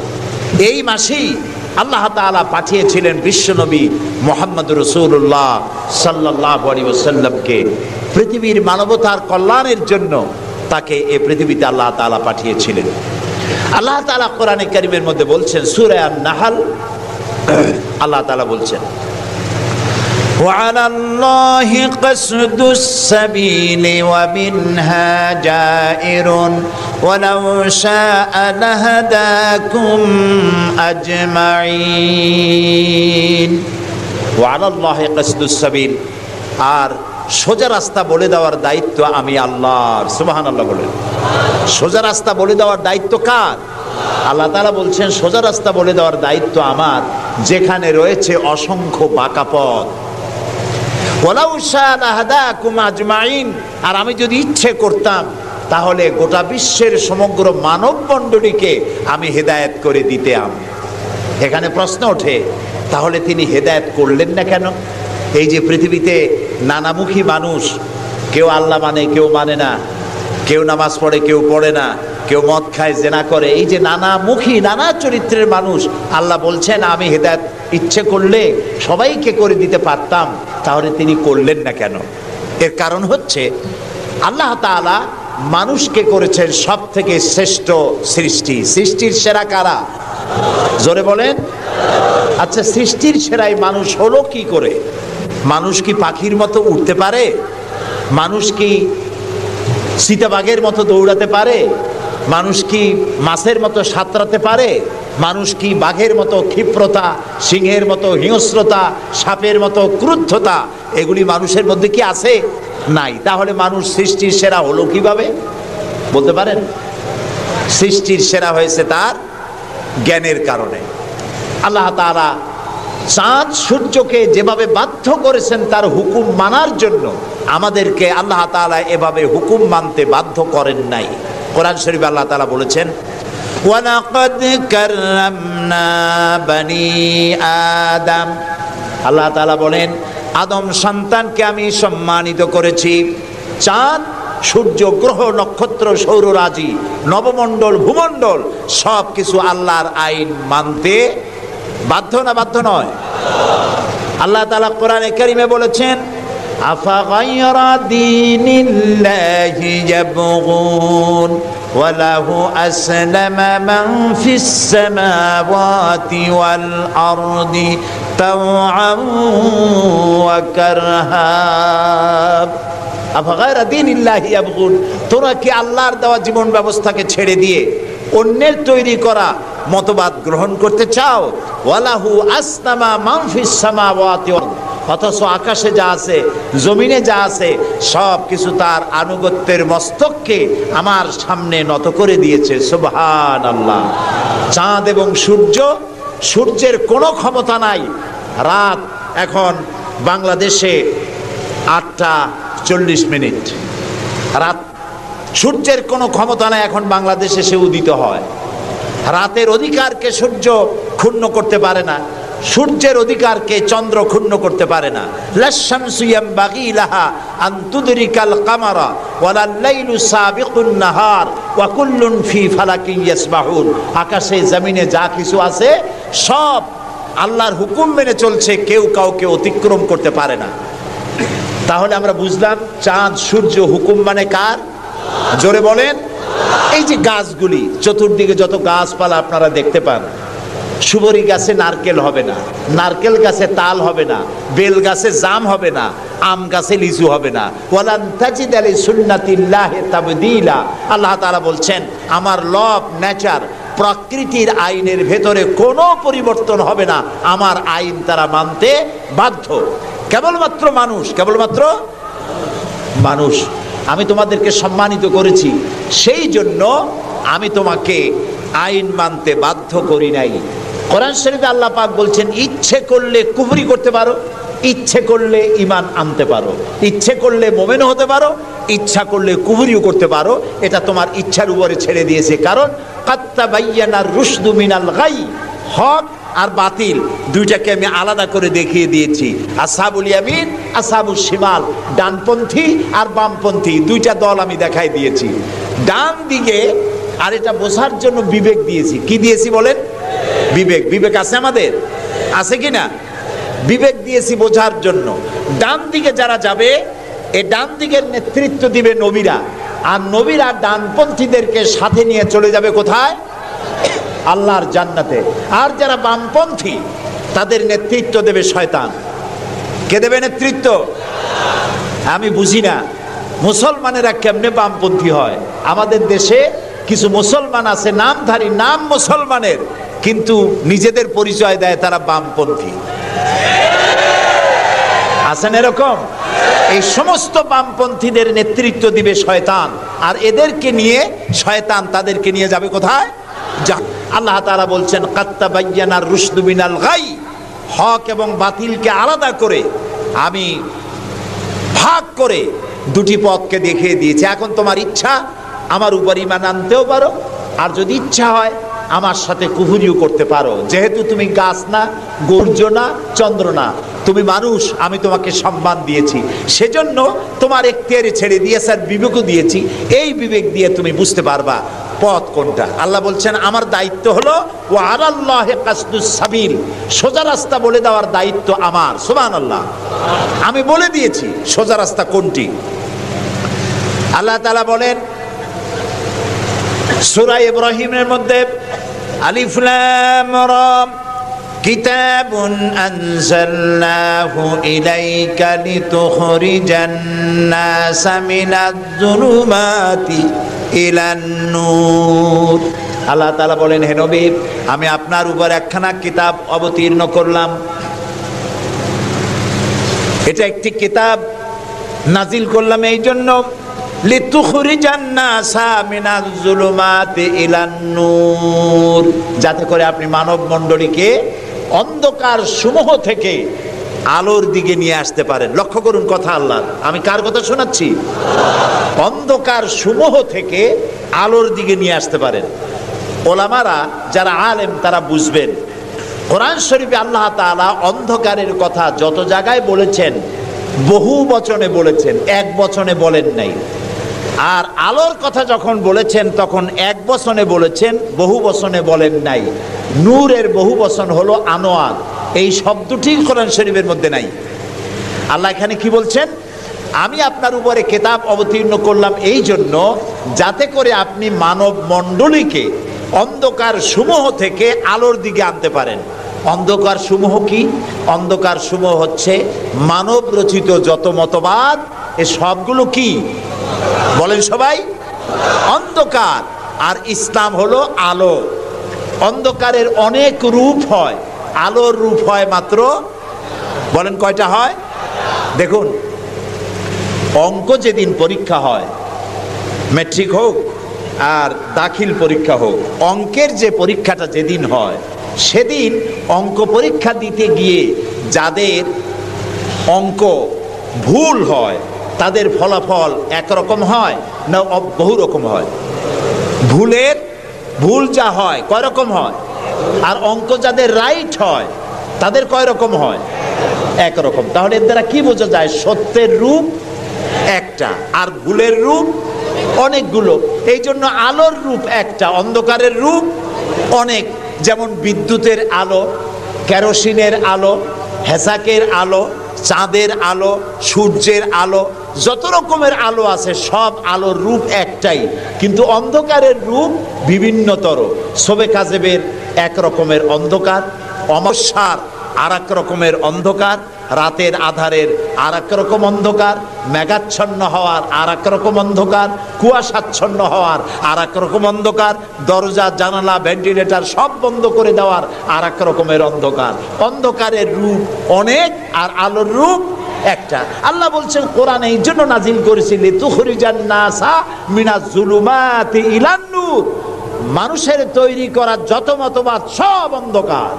এই মাসেই আল্লাহ তাআলা পাঠিয়েছিলেন বিশ্বনবী মুহাম্মদুর রাসূলুল্লাহ সাল্লাল্লাহু আলাইহি ওয়াসাল্লামকে পৃথিবীর মানবতার কল্যাণের জন্য। তাকে এই পৃথিবীতে আল্লাহ তাআলা পাঠিয়েছিলেন। আল্লাহ তাআলা কোরআনে কারীমের মধ্যে বলছেন, সূরা আন-নাহল, আল্লাহ তাআলা বলছেন, وعلى الله قصد السبيل ومنها جائر ولو شاء لهداكم أجمعين وعلى الله قصد السبيل। আর সোজা রাস্তা বলে দেওয়ার দায়িত্ব আমি আল্লাহর। সুবহানাল্লাহ বলেন। সোজা রাস্তা বলে দেওয়ার দায়িত্ব কার? আল্লাহ তাআলা বলছেন, সোজা রাস্তা বলে দেওয়ার দায়িত্ব আমার, যেখানে রয়েছে অসংখ্য বাঁকা পথ। ওয়ালাউ শাআ লাহাদাকুম আজমাইন। আর আমি যদি ইচ্ছে করতাম তাহলে গোটা বিশ্বের সমগ্র মানব মণ্ডলীকে আমি হেদায়েত করে দিতাম। এখানে প্রশ্ন ওঠে, তাহলে তিনি হেদায়েত করলেন না কেন? এই যে পৃথিবীতে নানামুখী মানুষ, কেউ আল্লাহ মানে, কেউ মানে না, কেউ নামাজ পড়ে, কেউ পড়ে না, কেউ মদ খায়, জেনা করে, এই যে নানামুখী, নানা চরিত্রের মানুষ, আল্লাহ বলছেন আমি হেদায়েত ইচ্ছে করলে সবাইকে করে দিতে পারতাম, তাহলে তিনি করলেন না কেন? এর কারণ হচ্ছে আল্লাহ তাআলা মানুষকে করেছেন সব থেকে শ্রেষ্ঠ সৃষ্টি। সৃষ্টির সেরা কারা? জোরে বলেন। আচ্ছা, সৃষ্টির সেরাই মানুষ হলো কি করে? মানুষ কি পাখির মতো উঠতে পারে? মানুষ কি চিতাবাঘের মতো দৌড়াতে পারে? মানুষ কি মাছের মতো সাঁতরাতে পারে? মানুষ কি বাঘের মতো ক্ষিপ্রতা, সিংহের মতো হিংস্রতা, সাপের মতো ক্রুদ্ধতা, এগুলি মানুষের মধ্যে কি আছে? নাই। তাহলে মানুষ সৃষ্টির সেরা হলো কিভাবে বলতে পারেন? সৃষ্টির সেরা হয়েছে তার জ্ঞানের কারণে। আল্লাহ তাআলা চাঁদ সূর্যকে যেভাবে বাধ্য করেছেন তার হুকুম মানার জন্য, আমাদেরকে আল্লাহ তাআলা এভাবে হুকুম মানতে বাধ্য করেন নাই। কোরআন শরীফে আল্লাহ তাআলা বলেছেন, ওয়ালাকাদ কাররামনা বানি আদম। আল্লাহ তাআলা বলেন, আদম সন্তানকে আমি সম্মানিত করেছি। চাঁদ, সূর্য, গ্রহ, নক্ষত্র, সৌররাজি, নবমণ্ডল, ভূমণ্ডল সব কিছু আল্লাহর আইন মানতে বাধ্য না বাধ্য নয়? আল্লাহ তাআলা কোরআনে কারিমে বলেছেন, আফাগায়রা দীনিল্লাহি ইয়াবগুন ওয়া লাহু আসলামা মান ফিস সামাওয়াতি ওয়াল আরদি তাওআন ওয়া কারহা। আফাগায়রা দীনিল্লাহি ইয়াবগুন, তোরা কি আল্লাহর দেওয়া জীবন ব্যবস্থাকে ছেড়ে দিয়ে অন্যের তৈরি করা মতবাদ গ্রহণ করতে চাও? ওয়ালাহু আসলামা মান ফিস সামাওয়াতি ওয়াল, অথচ আকাশে যা আছে, জমিনে যা আছে সব কিছু তার আনুগত্যের মস্তককে আমার সামনে নত করে দিয়েছে। সুবহানাল্লাহ। চাঁদ এবং সূর্য, সূর্যের কোনো ক্ষমতা নাই। রাত এখন বাংলাদেশে 8:40, রাত, সূর্যের কোনো ক্ষমতা নাই এখন বাংলাদেশে সে উদিত হয়। রাতের অধিকারকে সূর্য ক্ষুণ্ণ করতে পারে না, সূর্যের অধিকারকে চন্দ্র ক্ষুণ্ণ করতে পারে না। লাশ-শামসু ইয়ামবাগি লাহা আন তুদরিকাল কামারা ওয়ালাল লাইলু সাবিকুন নাহার ওয়া কুল্লুন ফি ফালাকিন ইয়াসবাহুন। আকাশে জমিনে যা কিছু আছে সব আল্লাহর হুকুম মেনে চলছে, কেউ কাউকে অতিক্রম করতে পারে না। তাহলে আমরা বুঝলাম চাঁদ সূর্য হুকুম মানে কার? জোরে বলেন। এই যে গাছগুলি, চতুর্দিকে যত গাছপালা আপনারা দেখতে পান, সুবরি গাছে নারকেল হবে না, নারকেল গাছে তাল হবে না, বেল গাছে জাম হবে না, আম গাছে লিচু হবে না। ওয়ালান তাজিদ লি সুন্নাতিল্লাহি তাবদীলা। আল্লাহ তাআলা বলছেন, আমার লব, নেচার, প্রকৃতির আইনের ভেতরে কোনো পরিবর্তন হবে না, আমার আইন তারা মানতে বাধ্য। কেবলমাত্র মানুষ, কেবলমাত্র মানুষ। আমি তোমাদেরকে সম্মানিত করেছি, সেই জন্য আমি তোমাকে আইন মানতে বাধ্য করি নাই। কোরআন শরীফে আল্লাহ পাক বলছেন, ইচ্ছে করলে কুফরি করতে পারো, ইচ্ছে করলে ঈমান আনতে পারো, ইচ্ছে করলে মুমিন হতে পারো, ইচ্ছা করলে কুফরিও করতে পারো। এটা তোমার ইচ্ছার উপরে ছেড়ে দিয়েছে। কারণ কাদ তাবায়্যানার রুশদু মিনাল গাই, হক আর বাতিল দুইটাকে আমি আলাদা করে দেখিয়ে দিয়েছি। আসহাবুল ইয়ামিন, আসহাবুশ শিমাল, ডানপন্থী আর বামপন্থী দুইটা দল আমি দেখাই দিয়েছি। ডান দিকে, আর এটা বোঝার জন্য বিবেক দিয়েছি। কি দিয়েছি বলেন? বিবেক। বিবেক আছে আমাদের? আছে কি না? বিবেক দিয়েছি বোঝার জন্য। ডান দিকে যারা যাবে, এই ডান দিকের নেতৃত্ব দিবে নবীরা, আর নবীরা ডানপন্থীদেরকে সাথে নিয়ে চলে যাবে কোথায়? আল্লাহর জান্নাতে। আর যারা বামপন্থী, তাদের নেতৃত্ব দেবে শয়তান। কে দেবে নেতৃত্ব? আমি বুঝি না মুসলমানেরা কেমনে বামপন্থী হয়। আমাদের দেশে কিছু মুসলমান আছে, নামধারী, নাম মুসলমানের, কিন্তু নিজেদের পরিচয় দেয় তারা বামপন্থী। আছেন এরকম? এই সমস্ত বামপন্থীদের নেতৃত্ব দিবে শয়তান, আর এদেরকে নিয়ে শয়তান তাদেরকে নিয়ে যাবে কোথায়? আল্লাহ তাআলা বলছেন, কাদ তাবায়্যানার রুশদু মিনাল গাই, হক এবং বাতিলকে আলাদা করে আমি ভাগ করে দুটি পথকে দেখিয়ে দিয়েছি। এখন তোমার ইচ্ছা আমার উপর ঈমান আনতেও পারো, আর যদি ইচ্ছা হয় আমার সাথে কুফরিও করতে পারো। যেহেতু তুমি গাছ না, সূর্য না, চন্দ্র না, তুমি মানুষ, আমি তোমাকে সম্মান দিয়েছি, সেজন্য তোমার এখতিয়ারে ছেড়ে দিয়েছি আর বিবেকও দিয়েছি। এই বিবেক দিয়ে তুমি বুঝতে পারবা পথ কোনটা। আল্লাহ বলছেন, আমার দায়িত্ব হলো ওয়া আলাল্লাহি কাসদুস সাবিল, সোজা রাস্তা বলে দেওয়ার দায়িত্ব আমার। সুবহানাল্লাহ। আমি বলে দিয়েছি সোজা রাস্তা কোনটি। আল্লাহ তাআলা বলেন সূরা ইব্রাহিমের মধ্যে, আলিফ লাম রা, কিতাবুন আনজালনাহু ইলাইকা লিতুখরিজান নাসা মিনাজ যুলুমাতি ইলান নূর। আল্লাহ তাআলা বলেন, হে নবী, আমি আপনার উপর একখানা কিতাব অবতীর্ণ করলাম। এটা একটি কিতাব নাজিল করলাম এই জন্য লিতুখরিজান নাসা মিনাজ যুলুমাতি ইলান নূর, যাতে করে আপনি মানব মণ্ডলীকে অন্ধকার সমূহ থেকে আলোর দিকে নিয়ে আসতে পারেন। লক্ষ্য করুন কথা আল্লাহর, আমি কার কথা শোনাচ্ছি? অন্ধকার সমূহ থেকে আলোর দিকে নিয়ে আসতে পারেন। ওলামারা যারা আলেম তারা বুঝবেন, কোরআন শরীফে আল্লাহ তাআলা অন্ধকারের কথা যত জায়গায় বলেছেন বহু বচনে বলেছেন, এক বচনে বলেন নাই। আর আলোর কথা যখন বলেছেন তখন এক বচনে বলেছেন, বহু বচনে বলেন নাই। নূরের বহু বচন হলো আনোয়ার, এই শব্দটি কোরআন শরীফের মধ্যে নাই। আল্লাহ এখানে কি বলছেন? আমি আপনার উপরে কিতাব অবতীর্ণ করলাম এই জন্য যাতে করে আপনি মানব মণ্ডলীকে অন্ধকার সমূহ থেকে আলোর দিকে আনতে পারেন। অন্ধকার সমূহ কি? অন্ধকার সমূহ হচ্ছে মানব রচিত যত মতবাদ, এ সবগুলো কি বলেন সবাই? অন্ধকার। আর ইসলাম হলো আলো। অন্ধকারের অনেক রূপ হয়, আলোর রূপ হয় মাত্র, বলেন কয়টা হয়? দেখুন, অঙ্ক যেদিন পরীক্ষা হয়, ম্যাট্রিক হোক আর দাখিল পরীক্ষা হোক, অঙ্কের যে পরীক্ষাটা যেদিন হয় সেদিন অঙ্ক পরীক্ষা দিতে গিয়ে যাদের অঙ্ক ভুল হয় তাদের ফলাফল একরকম হয় না বহু রকম হয়? ভুল যা হয় কয় রকম হয়? আর অঙ্ক যাদের রাইট হয় তাদের কয় রকম হয়? একরকম। তাহলে এর দ্বারা কি বোঝা যায়? সত্যের রূপ একটা আর ভুলের রূপ অনেকগুলো। এই জন্য আলোর রূপ একটা, অন্ধকারের রূপ অনেক। যেমন বিদ্যুতের আলো, কেরোসিনের আলো, হেসাকের আলো, চাঁদের আলো, সূর্যের আলো, যত রকমের আলো আছে সব আলোর রূপ একটাই, কিন্তু অন্ধকারের রূপ বিভিন্নতর। শবে কাজেবের এক রকমের অন্ধকার, অমাবস্যার আর এক রকমের অন্ধকার, রাতের আধারের আর এক রকম অন্ধকার, মেঘাচ্ছন্ন হওয়ার আর এক রকম অন্ধকার, কুয়াশাচ্ছন্ন হওয়ার আর এক রকম অন্ধকার, দরজা জানালা ভেন্টিলেটর সব বন্ধ করে দেওয়ার আর এক রকমের অন্ধকার। অন্ধকারের রূপ অনেক আর আলোর রূপ একটা। আল্লাহ বলছেন কোরআনে এই জন্য নাজিল করেছি লিতুখরিজান নাসা মিনাজ যুলুমাতি ইলান নূর, মানুষের তৈরি করা যত মতবাদ সব অন্ধকার।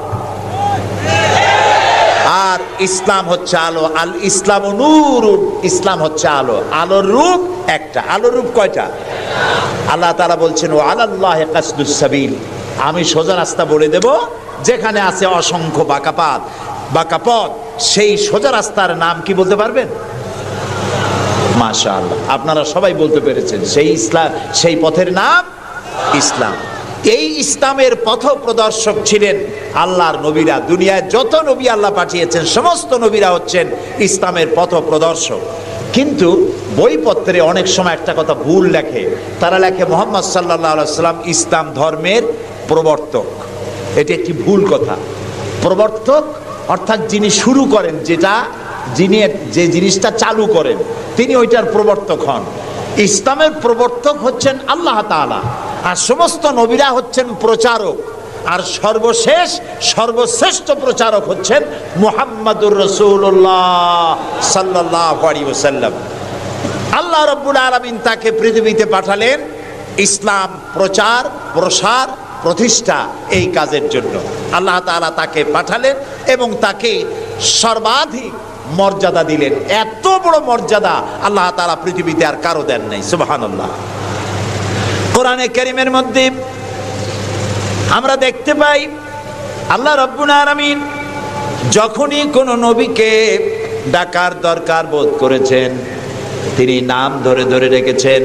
আর ইসলাম হচ্ছে আলো। আল ইসলাম নূর, ইসলাম হচ্ছে আলো। আলোর রূপ একটা। আলোর রূপ কয়টা? আল্লাহ তাআলা বলছেন ওয়া আলাল্লাহি কাসদুস সাবিল, আমি সোজা রাস্তা বলে দেব, যেখানে আছে অসংখ্য বাঁকা পথ সেই সোজা রাস্তার নাম কি বলতে পারবেন? মাশাআল্লাহ, আপনারা সবাই বলতে পেরেছেন। সেই ইসলাম, সেই পথের নাম ইসলাম। এই ইসলামের পথ প্রদর্শক ছিলেন আল্লাহর নবীরা। দুনিয়ায় যত নবী আল্লাহ পাঠিয়েছেন সমস্ত নবীরা হচ্ছেন ইসলামের পথ প্রদর্শক। কিন্তু বইপত্রে অনেক সময় একটা কথা ভুল লেখে, তারা লেখে মুহাম্মদ সাল্লাল্লাহু আলাইহি ওয়াসাল্লাম ইসলাম ধর্মের প্রবর্তক। এটি একটি ভুল কথা। প্রবর্তক অর্থাৎ যিনি শুরু করেন, যিনি যে জিনিসটা চালু করেন তিনি ওইটার প্রবর্তক হন। ইসলামের প্রবর্তক হচ্ছেন আল্লাহ তাআলা, আর সমস্ত নবীরা হচ্ছেন প্রচারক, আর সর্বশ্রেষ্ঠ প্রচারক হচ্ছেন মুহাম্মাদুর রাসূলুল্লাহ সাল্লাল্লাহু আলাইহি ওয়াসাল্লাম। আল্লাহ রাব্বুল আলামিন তাকে পৃথিবীতে পাঠালেন ইসলাম প্রচার, প্রসার, প্রতিষ্ঠা এই কাজের জন্য। আল্লাহ তাআলা তাকে পাঠালেন এবং তাকে সর্বাধিক মর্যাদা দিলেন। এত বড় মর্যাদা আল্লাহ তাআলা পৃথিবীতে আর কারো দেন নাই। সুবহানাল্লাহ। কোরআনে কারীমের মধ্যে আমরা দেখতে পাই আল্লাহ রাব্বুল আলামিন যখনই কোনো নবীকে ডাকার দরকার বোধ করেছেন তিনি নাম ধরে ধরে রেখেছেন।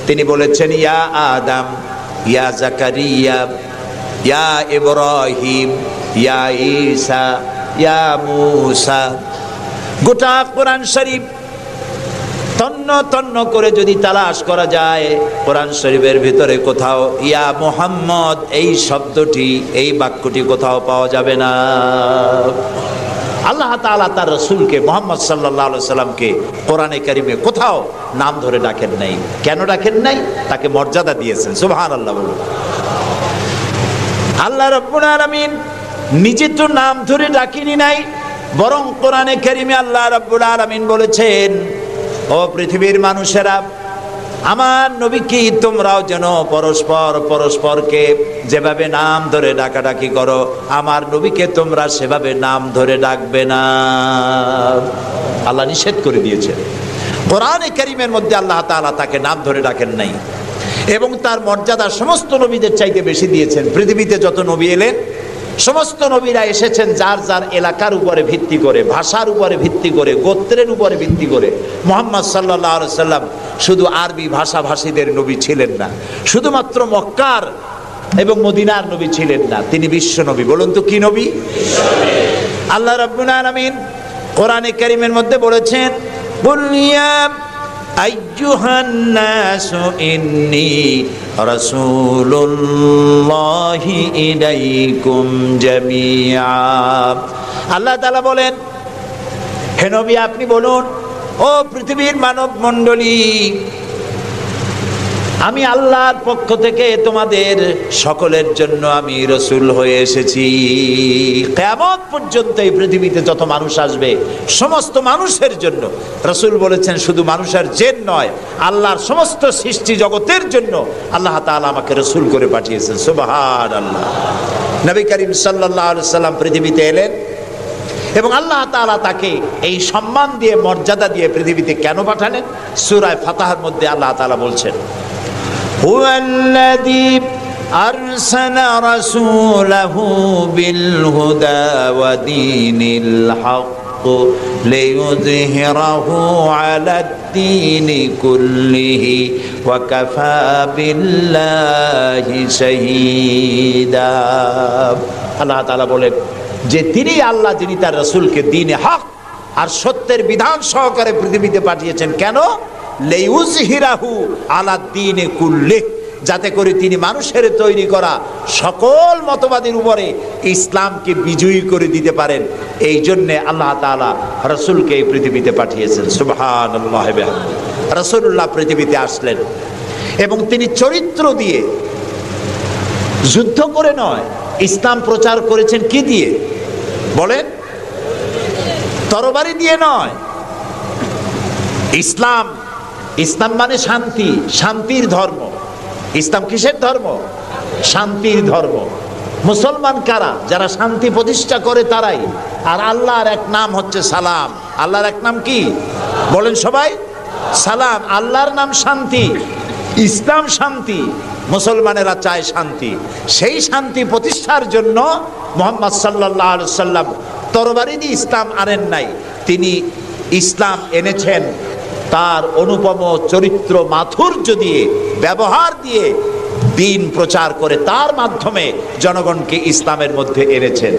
তিনি বলেছেন ইয়া আদম, ইয়া জাকারিয়া, ইয়া ইব্রাহিম, ইয়া ঈসা, ইয়া মূসা। গোটা কোরআন শরীফ তন্ন তন্ন করে যদি তালাশ করা যায় কোরআন শরীফের ভিতরে কোথাও ইয়া মুহাম্মদ এই শব্দটি, এই বাক্যটি কোথাও পাওয়া যাবে না। আল্লাহ তাআলা তার রাসূলকে মুহাম্মদ সাল্লাল্লাহু আলাইহি সাল্লামকে কোরআনে কারীমে কোথাও নাম ধরে ডাকেন নাই। কেন ডাকেন নাই? তাকে মর্যাদা দিয়েছেন। সুবহানাল্লাহ বলুন। আল্লাহ রাব্বুল আলামিন নিজে তো নাম ধরে ডাকেনি নাই, বরং কোরআনে কারীমে আল্লাহ রাব্বুল আলামিন বলেছেন ও পৃথিবীর মানুষেরা আমার নবীকে তোমরাও যেন পরস্পরকে যেভাবে নাম ধরে ডাকাডাকি করো, আমার নবীকে তোমরা সেভাবে নাম ধরে ডাকবে না। আল্লাহ নিষেধ করে দিয়েছেন। কোরআনে কারীমের মধ্যে আল্লাহ তাআলা তাকে নাম ধরে ডাকেন নাই, এবং তার মর্যাদা সমস্ত নবীদের চাইতে বেশি দিয়েছেন। পৃথিবীতে যত নবী এলেন, সমস্ত নবীরা এসেছেন যার যার এলাকার উপরে ভিত্তি করে, ভাষার উপরে ভিত্তি করে, গোত্রের উপরে ভিত্তি করে। মুহাম্মদ সাল্লাল্লাহু আলাইহি সাল্লাম শুধু আরবি ভাষাভাষীদের নবী ছিলেন না, শুধুমাত্র মক্কার এবং মদিনার নবী ছিলেন না, তিনি বিশ্ব নবী। বলুন তো কি নবী? আল্লাহ রাব্বুল আলামিন কোরআনে কারীমের মধ্যে বলেছেন, কুল ইয়া আইয়ুহান নাসু ইন্নী রাসূলুল্লাহি ইলাইকুম জামিআ। আল্লাহ তাআলা বলেন, হে নবী আপনি বলুন, ও পৃথিবীর মানব মণ্ডলী, আমি আল্লাহর পক্ষ থেকে তোমাদের সকলের জন্য আমি রসুল হয়ে এসেছি। কিয়ামত পর্যন্ত এই পৃথিবীতে যত মানুষ আসবে সমস্ত মানুষের জন্য রসুল বলেছেন, শুধু মানুষের জেন নয়, আল্লাহর সমস্ত সৃষ্টি জগতের জন্য আল্লাহ তাআলা আমাকে রসুল করে পাঠিয়েছেন। সুবহানাল্লাহ। নবী করিম সাল্লাল্লাহু আলাইহি সাল্লাম পৃথিবীতে এলেন এবং আল্লাহ তাআলা তাকে এই সম্মান দিয়ে, মর্যাদা দিয়ে পৃথিবীতে কেন পাঠালেন? সূরা ফাতহার মধ্যে আল্লাহ তাআলা বলছেন, هو الذي أرسل رسوله بالهدى ودين الحق ليظهره على الدين كله وكفى بالله شهيدا। আল্লাহ তাআলা বলেন যে তিনি আল্লাহ, যিনি তার রাসূলকে দ্বীনে হক আর সত্যের বিধান সহকারে পৃথিবীতে পাঠিয়েছেন। কেন? লিইউযহিরাহু আলা দ্বীনি কুল্লিহ, যাতে করে তিনি মানুষের তৈরি করা সকল মতবাদের উপরে ইসলামকে বিজয়ী করে দিতে পারেন। এই জন্য আল্লাহ তাআলা রাসূলকে এই পৃথিবীতে পাঠিয়েছেন। সুবহানাল্লাহ। রাসূলুল্লাহ পৃথিবীতে আসলেন এবং তিনি চরিত্র দিয়ে, যুদ্ধ করে নয়, ইসলাম প্রচার করেছেন কি দিয়ে বলেন? তরবারি দিয়ে নয়। ইসলাম মানে শান্তি, শান্তির ধর্ম। ইসলাম কিসের ধর্ম? শান্তির ধর্ম। মুসলমান কারা? যারা শান্তি প্রতিষ্ঠা করে তারাই। আর আল্লাহর এক নাম হচ্ছে সালাম। আল্লাহর এক নাম কি বলেন সবাই? সালাম। আল্লাহর নাম শান্তি, ইসলাম শান্তি, মুসলমানেরা চায় শান্তি। সেই শান্তি প্রতিষ্ঠার জন্য মুহাম্মদ সাল্লাল্লাহু আলাইহি সাল্লাম তরবারি দিয়ে ইসলাম আনেন নাই, তিনি ইসলাম এনেছেন তার অনুপম চরিত্র মাধুর্য দিয়ে, ব্যবহার দিয়ে, দিন প্রচার করে তার মাধ্যমে জনগণকে ইসলামের মধ্যে এনেছেন।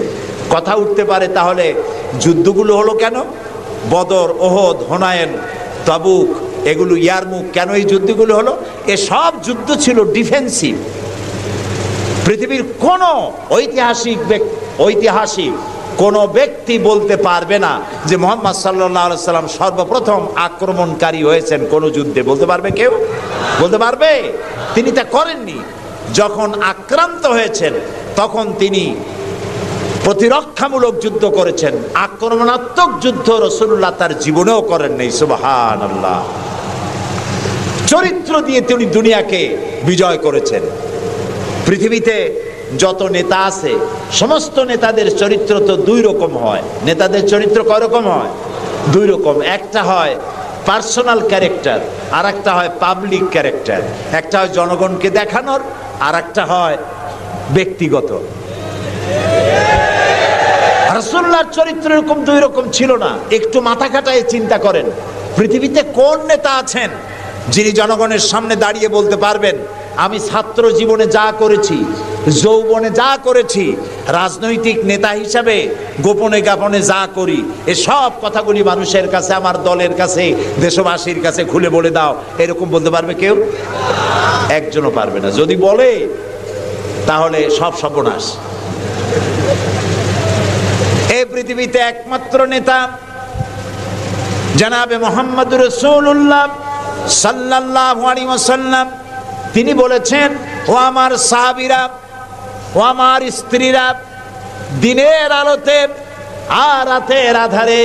কথা উঠতে পারে তাহলে যুদ্ধগুলো হলো কেন? বদর, ওহদ, হুনাইন, তাবুক, এগুলো ইয়ারমুক, কেন এই যুদ্ধগুলো হলো? এসব যুদ্ধ ছিল ডিফেন্সিভ। পৃথিবীর কোন ঐতিহাসিক কোন ব্যক্তি বলতে পারবে না যে মুহাম্মদ সাল্লাল্লাহু আলাইহি সাল্লাম সর্বপ্রথম আক্রমণকারী হয়েছেন কোন যুদ্ধে। বলতে পারবে কেউ? বলতে পারবে? তিনি তা করেননি। যখন আক্রান্ত হয়েছেন তখন তিনি প্রতিরক্ষামূলক যুদ্ধ করেছেন। আক্রমণাত্মক যুদ্ধ রাসূলুল্লাহ তার জীবনেও করেন নাই। সুবহানাল্লাহ। চরিত্র দিয়ে তিনি দুনিয়াকে বিজয় করেছেন। পৃথিবীতে যত নেতা আছে সমস্ত নেতাদের চরিত্র তো দুই রকম হয়। নেতাদের চরিত্র কয় রকম হয়? দুই রকম। একটা হয় পার্সোনাল ক্যারেক্টার, আর একটা হয় পাবলিক ক্যারেক্টার। একটা হয় জনগণকে দেখানোর, আর একটা হয় ব্যক্তিগত। রাসূলুল্লাহর চরিত্র এরকম দুই রকম ছিল না। একটু মাথা খাটায় চিন্তা করেন, পৃথিবীতে কোন নেতা আছেন যিনি জনগণের সামনে দাঁড়িয়ে বলতে পারবেন আমি ছাত্র জীবনে যা করেছি, যৌবনে যা করেছি, রাজনৈতিক নেতা হিসাবে গোপনে গোপনে যা করি, এসব কথাগুলি মানুষের কাছে, আমার দলের কাছে, দেশবাসীর কাছে খুলে বলে দাও, এরকম বলতে পারবে কেউ? একজনও পারবে না। যদি বলে তাহলে সব সর্বনাশ। এই পৃথিবীতে একমাত্র নেতা জনাবে মুহাম্মদুর রাসূলুল্লাহ সাল্লাল্লাহু আলাইহি ওয়াসাল্লাম। তিনি বলেছেন, ও আমার সাহাবীরা, ও আমার স্ত্রীরা, দিনের আলোতে আর রাতের আধারে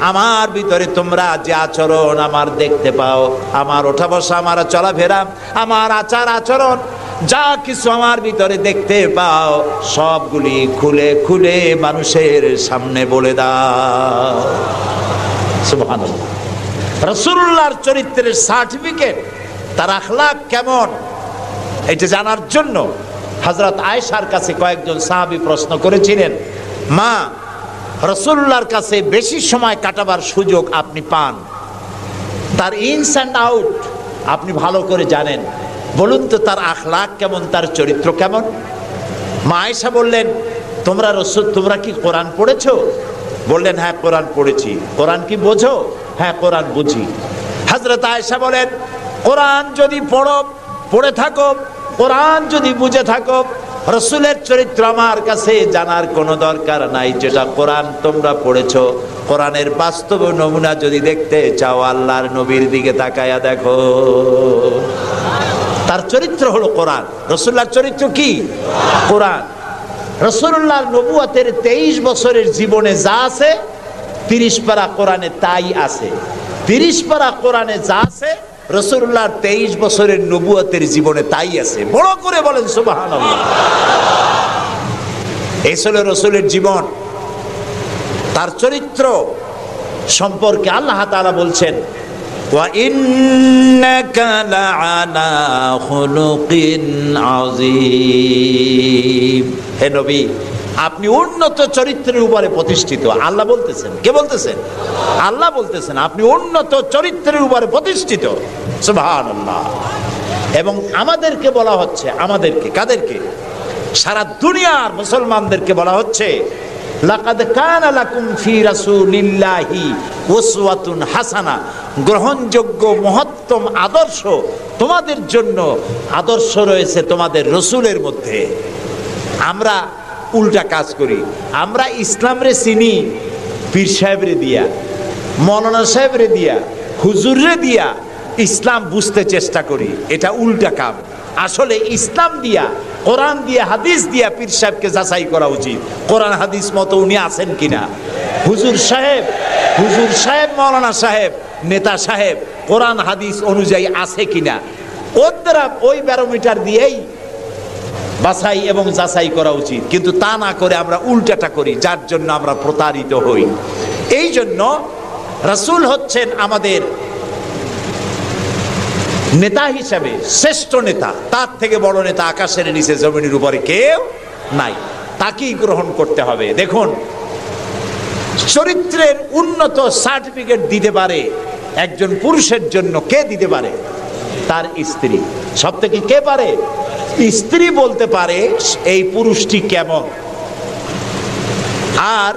আমার ভিতরে তোমরা যে আচরণ আমার দেখতে পাও, আমার ওঠা বসা, আমার চলাফেরা, আমার আচার আচরণ, যা কিছু আমার ভিতরে দেখতে পাও সবগুলি খুলে খুলে মানুষের সামনে বলে দাও। সুবহানাল্লাহ। রাসূলুল্লাহর চরিত্রের সার্টিফিকেট, তার আখলাক কেমন, এটা জানার জন্য হযরত আয়েশার কাছে কয়েকজন সাহাবী প্রশ্ন করেছিলেন, মা, রাসূলুল্লাহর কাছে বেশি সময় কাটাবার সুযোগ আপনি পান, তার ইনস অ্যান্ড আউট আপনি ভালো করে জানেন, বলুন তো তার আখলাক কেমন, তার চরিত্র কেমন? মা আয়েশা বললেন, তোমরা কি কোরআন পড়েছো? বললেন, হ্যাঁ কোরআন পড়েছি। কোরআন কি বোঝো? হ্যাঁ কোরআন বুঝি। হযরত আয়েশা বলেন, কোরআন যদি পড়ে থাকো, কোরআন যদি বুঝে থাকো, রাসূলের চরিত্র আমার কাছে জানার কোনো দরকার নাই। যেটা কোরআন তোমরা পড়েছো, কোরআনের বাস্তব নমুনা যদি দেখতে চাও, আল্লাহর নবীর দিকে তাকায়া দেখো। তার চরিত্র হলো কোরআন। রাসূলুল্লাহর চরিত্র কি? কোরআন। রাসূলুল্লাহর নবুয়তের 23 বছরের জীবনে যা আছে, 30 পারা কোরআনে তাই আছে। 30 পারা কোরআনে যা আছে, রাসূলুল্লাহর 23 বছরের নবুয়তের জীবনে তাই আছে। বড় করে বলেন সুবহানাল্লাহ। এই ছিল রাসূলের জীবন। তার চরিত্র সম্পর্কে আল্লাহ তাআলা বলছেন, ওয়া ইন্নাকা লাআলা খুলুকিন আযীম। হে নবী, আপনি উন্নত চরিত্রের উপরে প্রতিষ্ঠিত। আল্লাহ বলতেছেন। কে বলতেছেন? আল্লাহ বলতেছেন আপনি উন্নত চরিত্রের উপরে প্রতিষ্ঠিত। সুবহানাল্লাহ। এবং আমাদেরকে বলা হচ্ছে, আমাদেরকে, কাদেরকে? সারা দুনিয়ার মুসলমানদেরকে বলা হচ্ছে, লাকাদ কানা লাকুম ফি রাসূলিল্লাহি উসওয়াতুন হাসানা, গ্রহণযোগ্য মহত্তম আদর্শ তোমাদের জন্য আদর্শ রয়েছে তোমাদের রাসূলের মধ্যে। আমরা উল্টা কাজ করি। আমরা ইসলামরে চিনি পীর সাহেবরে দিয়া, মৌলানা সাহেবরে দিয়া, হুজুররে দিয়া ইসলাম বুঝতে চেষ্টা করি। এটা উল্টা কাম। আসলে ইসলাম দিয়া, কোরআন দিয়া, হাদিস দিয়া পীর সাহেবকে যাচাই করা উচিত, কোরআন হাদিস মতো উনি আছেন কিনা। হুজুর সাহেব, মৌলানা সাহেব, নেতা সাহেব কোরআন হাদিস অনুযায়ী আছে কিনা, ওর দ্বারা ওই ব্যারোমিটার দিয়েই বাছাই এবং যাচাই করা উচিত। কিন্তু তা না করে আমরা উল্টাটা করি, যার জন্য আমরা প্রতারিত হই। এই জন্য রাসূল হচ্ছেন আমাদের নেতা হিসাবে শ্রেষ্ঠ নেতা। তার থেকে বড় নেতা আকাশের নিচে জমিনের উপরে কেউ নাই। তাকেই গ্রহণ করতে হবে। দেখুন, চরিত্রের উন্নত সার্টিফিকেট দিতে পারে একজন পুরুষের জন্য কে দিতে পারে? তার স্ত্রী। সব থেকে কে পারে? স্ত্রী বলতে পারে এই পুরুষটি কেমন। আর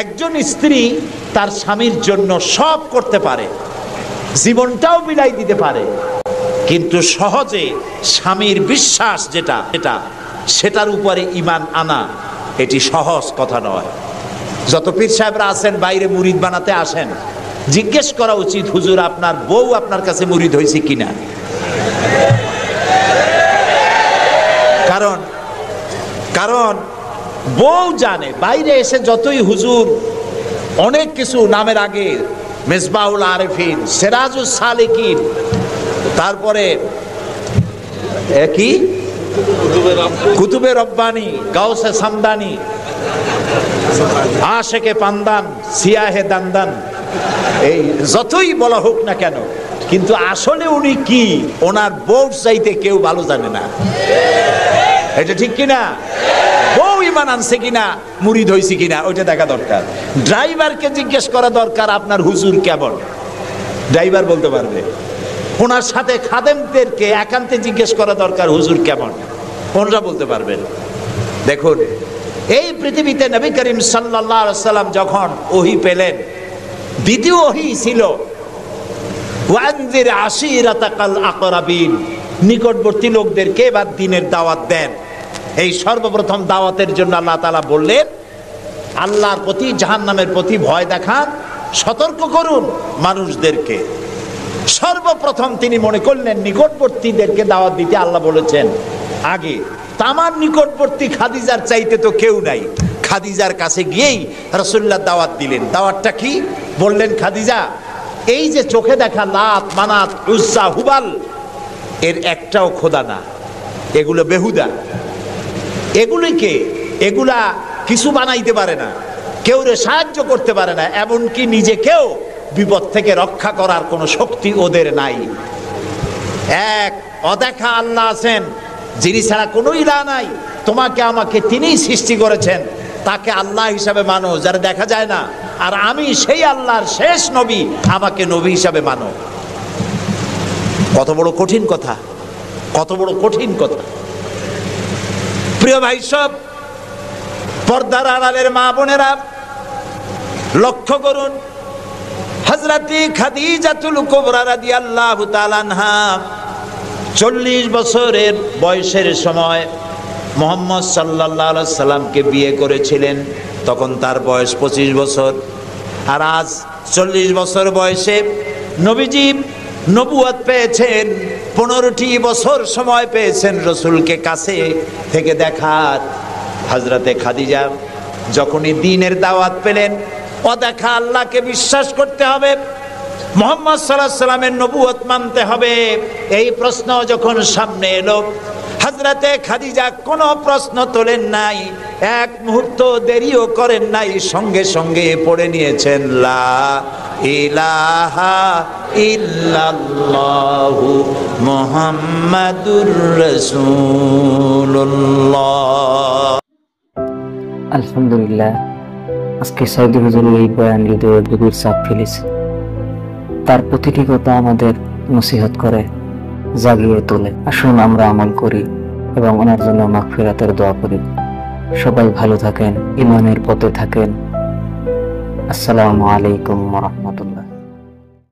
একজন স্ত্রী তার স্বামীর জন্য সব করতে পারে, জীবনটাও বিলাই দিতে পারে, কিন্তু সহজে স্বামীর বিশ্বাস যেটা সেটার উপরে ঈমান আনা এটি সহজ কথা নয়। যত পীর সাহেবরা আছেন বাইরে মুরিদ বানাতে আসেন, জিজ্ঞেস করা উচিত, হুজুর আপনার বউ আপনার কাছে মুরিদ হয়েছে কিনা? কারণ বউ জানে। বাইরে এসে যতই হুজুর অনেক কিছু নামের আগে মেজবাউল আরেফিন, সিরাজুস সালিকিন, তারপরে কি কুতুবে রব্বানি, গাউসে সামদানি, আশেকে পান্দান, সিয়াহে দান্দান, এই যতই বলা হোক না কেন, কিন্তু আসলে উনি কি ওনার বউ চাইতে কেউ ভালো জানে না। এটা ঠিক কিনা? বউ ঈমান আনছে কিনা, মুরিদ হইছে কিনা, ওইটা দেখা দরকার। ড্রাইভারকে জিজ্ঞেস করা দরকার আপনার হুজুর কেমন, ড্রাইভার বলতে পারবে। ওনার সাথে খাদেমদেরকে একান্তে জিজ্ঞেস করা দরকার হুজুর কেমন, ওনারা বলতে পারবেন। দেখুন, এই পৃথিবীতে নবী করিম সাল্লাল্লাহু আলাইহি সাল্লাম যখন ওহী পেলেন, দ্বিতীয় ওহী ছিল ওয়ানজির আশিরাতাকাল আকরাবিন, নিকটবর্তী লোকদেরকে এবার দ্বীনের দাওয়াত দেন। এই সর্বপ্রথম দাওয়াতের জন্য আল্লাহ তাআলা বললেন, আল্লাহর প্রতি, জাহান্নামের প্রতি ভয় দেখান, সতর্ক করুন মানুষদেরকে। সর্বপ্রথম তিনি মনে করলেন নিকটবর্তীদেরকে দাওয়াত দিতে আল্লাহ বলেছেন আগে। তামার নিকটবর্তী খাদিজার চাইতে তো কেউ নাই। খাদিজার কাছে গিয়েই রাসূলুল্লাহ দাওয়াত দিলেন। দাওয়াতটা কি বললেন? খাদিজা, এই যে চোখে দেখা লাত, মানাত, উজ্জা, হুবাল, এর একটাও খোদা না, এগুলো বেহুদা। এগুলা কিছু বানাইতে পারে না, কেউ সাহায্য করতে পারে না, এমনকি নিজেকেও বিপদ থেকে রক্ষা করার কোনো শক্তি ওদের নাই। এক অদেখা আল্লাহ আছেন, যিনি ছাড়া কোনো ইলাহ নাই। তোমাকে আমাকে তিনিই সৃষ্টি করেছেন, তাকে আল্লাহ হিসাবে মানো, যারা দেখা যায় না। আর আমি সেই আল্লাহর শেষ নবী, আমাকে নবী হিসাবে মানো। কত বড় কঠিন কথা, কত বড় কঠিন কথা। প্রিয় ভাই সব, পর্দার আড়ালের মা বোনেরা লক্ষ্য করুন, হযরতে খাদিজাতুল কুবরা রাদিয়াল্লাহু তাআলা আনহা 40 বছরের বয়সের সময় মুহাম্মদ সাল্লাল্লাহু আলাইহি সাল্লামকে বিয়ে করেছিলেন। তখন তার বয়স 25 বছর। আর আজ 40 বছর বয়সে নবীজি নবুয়ত পেয়েছেন। 15টি বছর সময় পেয়েছেন রাসূলকে কাছে থেকে দেখার। হযরতে খাদিজা যখনই দ্বীনের দাওয়াত পেলেন, অদেখা আল্লাহকে বিশ্বাস করতে হবে, মুহাম্মদ সাল্লাল্লাহু আলাইহি সাল্লামের নবুয়ত মানতে হবে, এই প্রশ্ন যখন সামনে এলো, হযরতে খাদিজা কোনো প্রশ্ন তোলেন নাই, এক মুহূর্ত দেরিও করেন নাই, সঙ্গে সঙ্গে পড়ে নিয়েছেন লা ইলাহা ইল্লাল্লাহু মুহাম্মাদুর রাসূলুল্লাহ। আলহামদুলিল্লাহ, আজকে সাইদি হুজুরের এই বয়ান হৃদয়ে গভীর ছাপ ফেলেছে। তার প্রতিটি কথা আমাদের নসিহত করে, জাগিয়ে তোলে। আসুন আমরা আমল করি এবং ওনার জন্য মাগফিরাতের দোয়া করি। সবাই ভালো থাকেন, ঈমানের পথে থাকেন। আসসালামু আলাইকুম ওয়া রাহমাতুল্লাহ।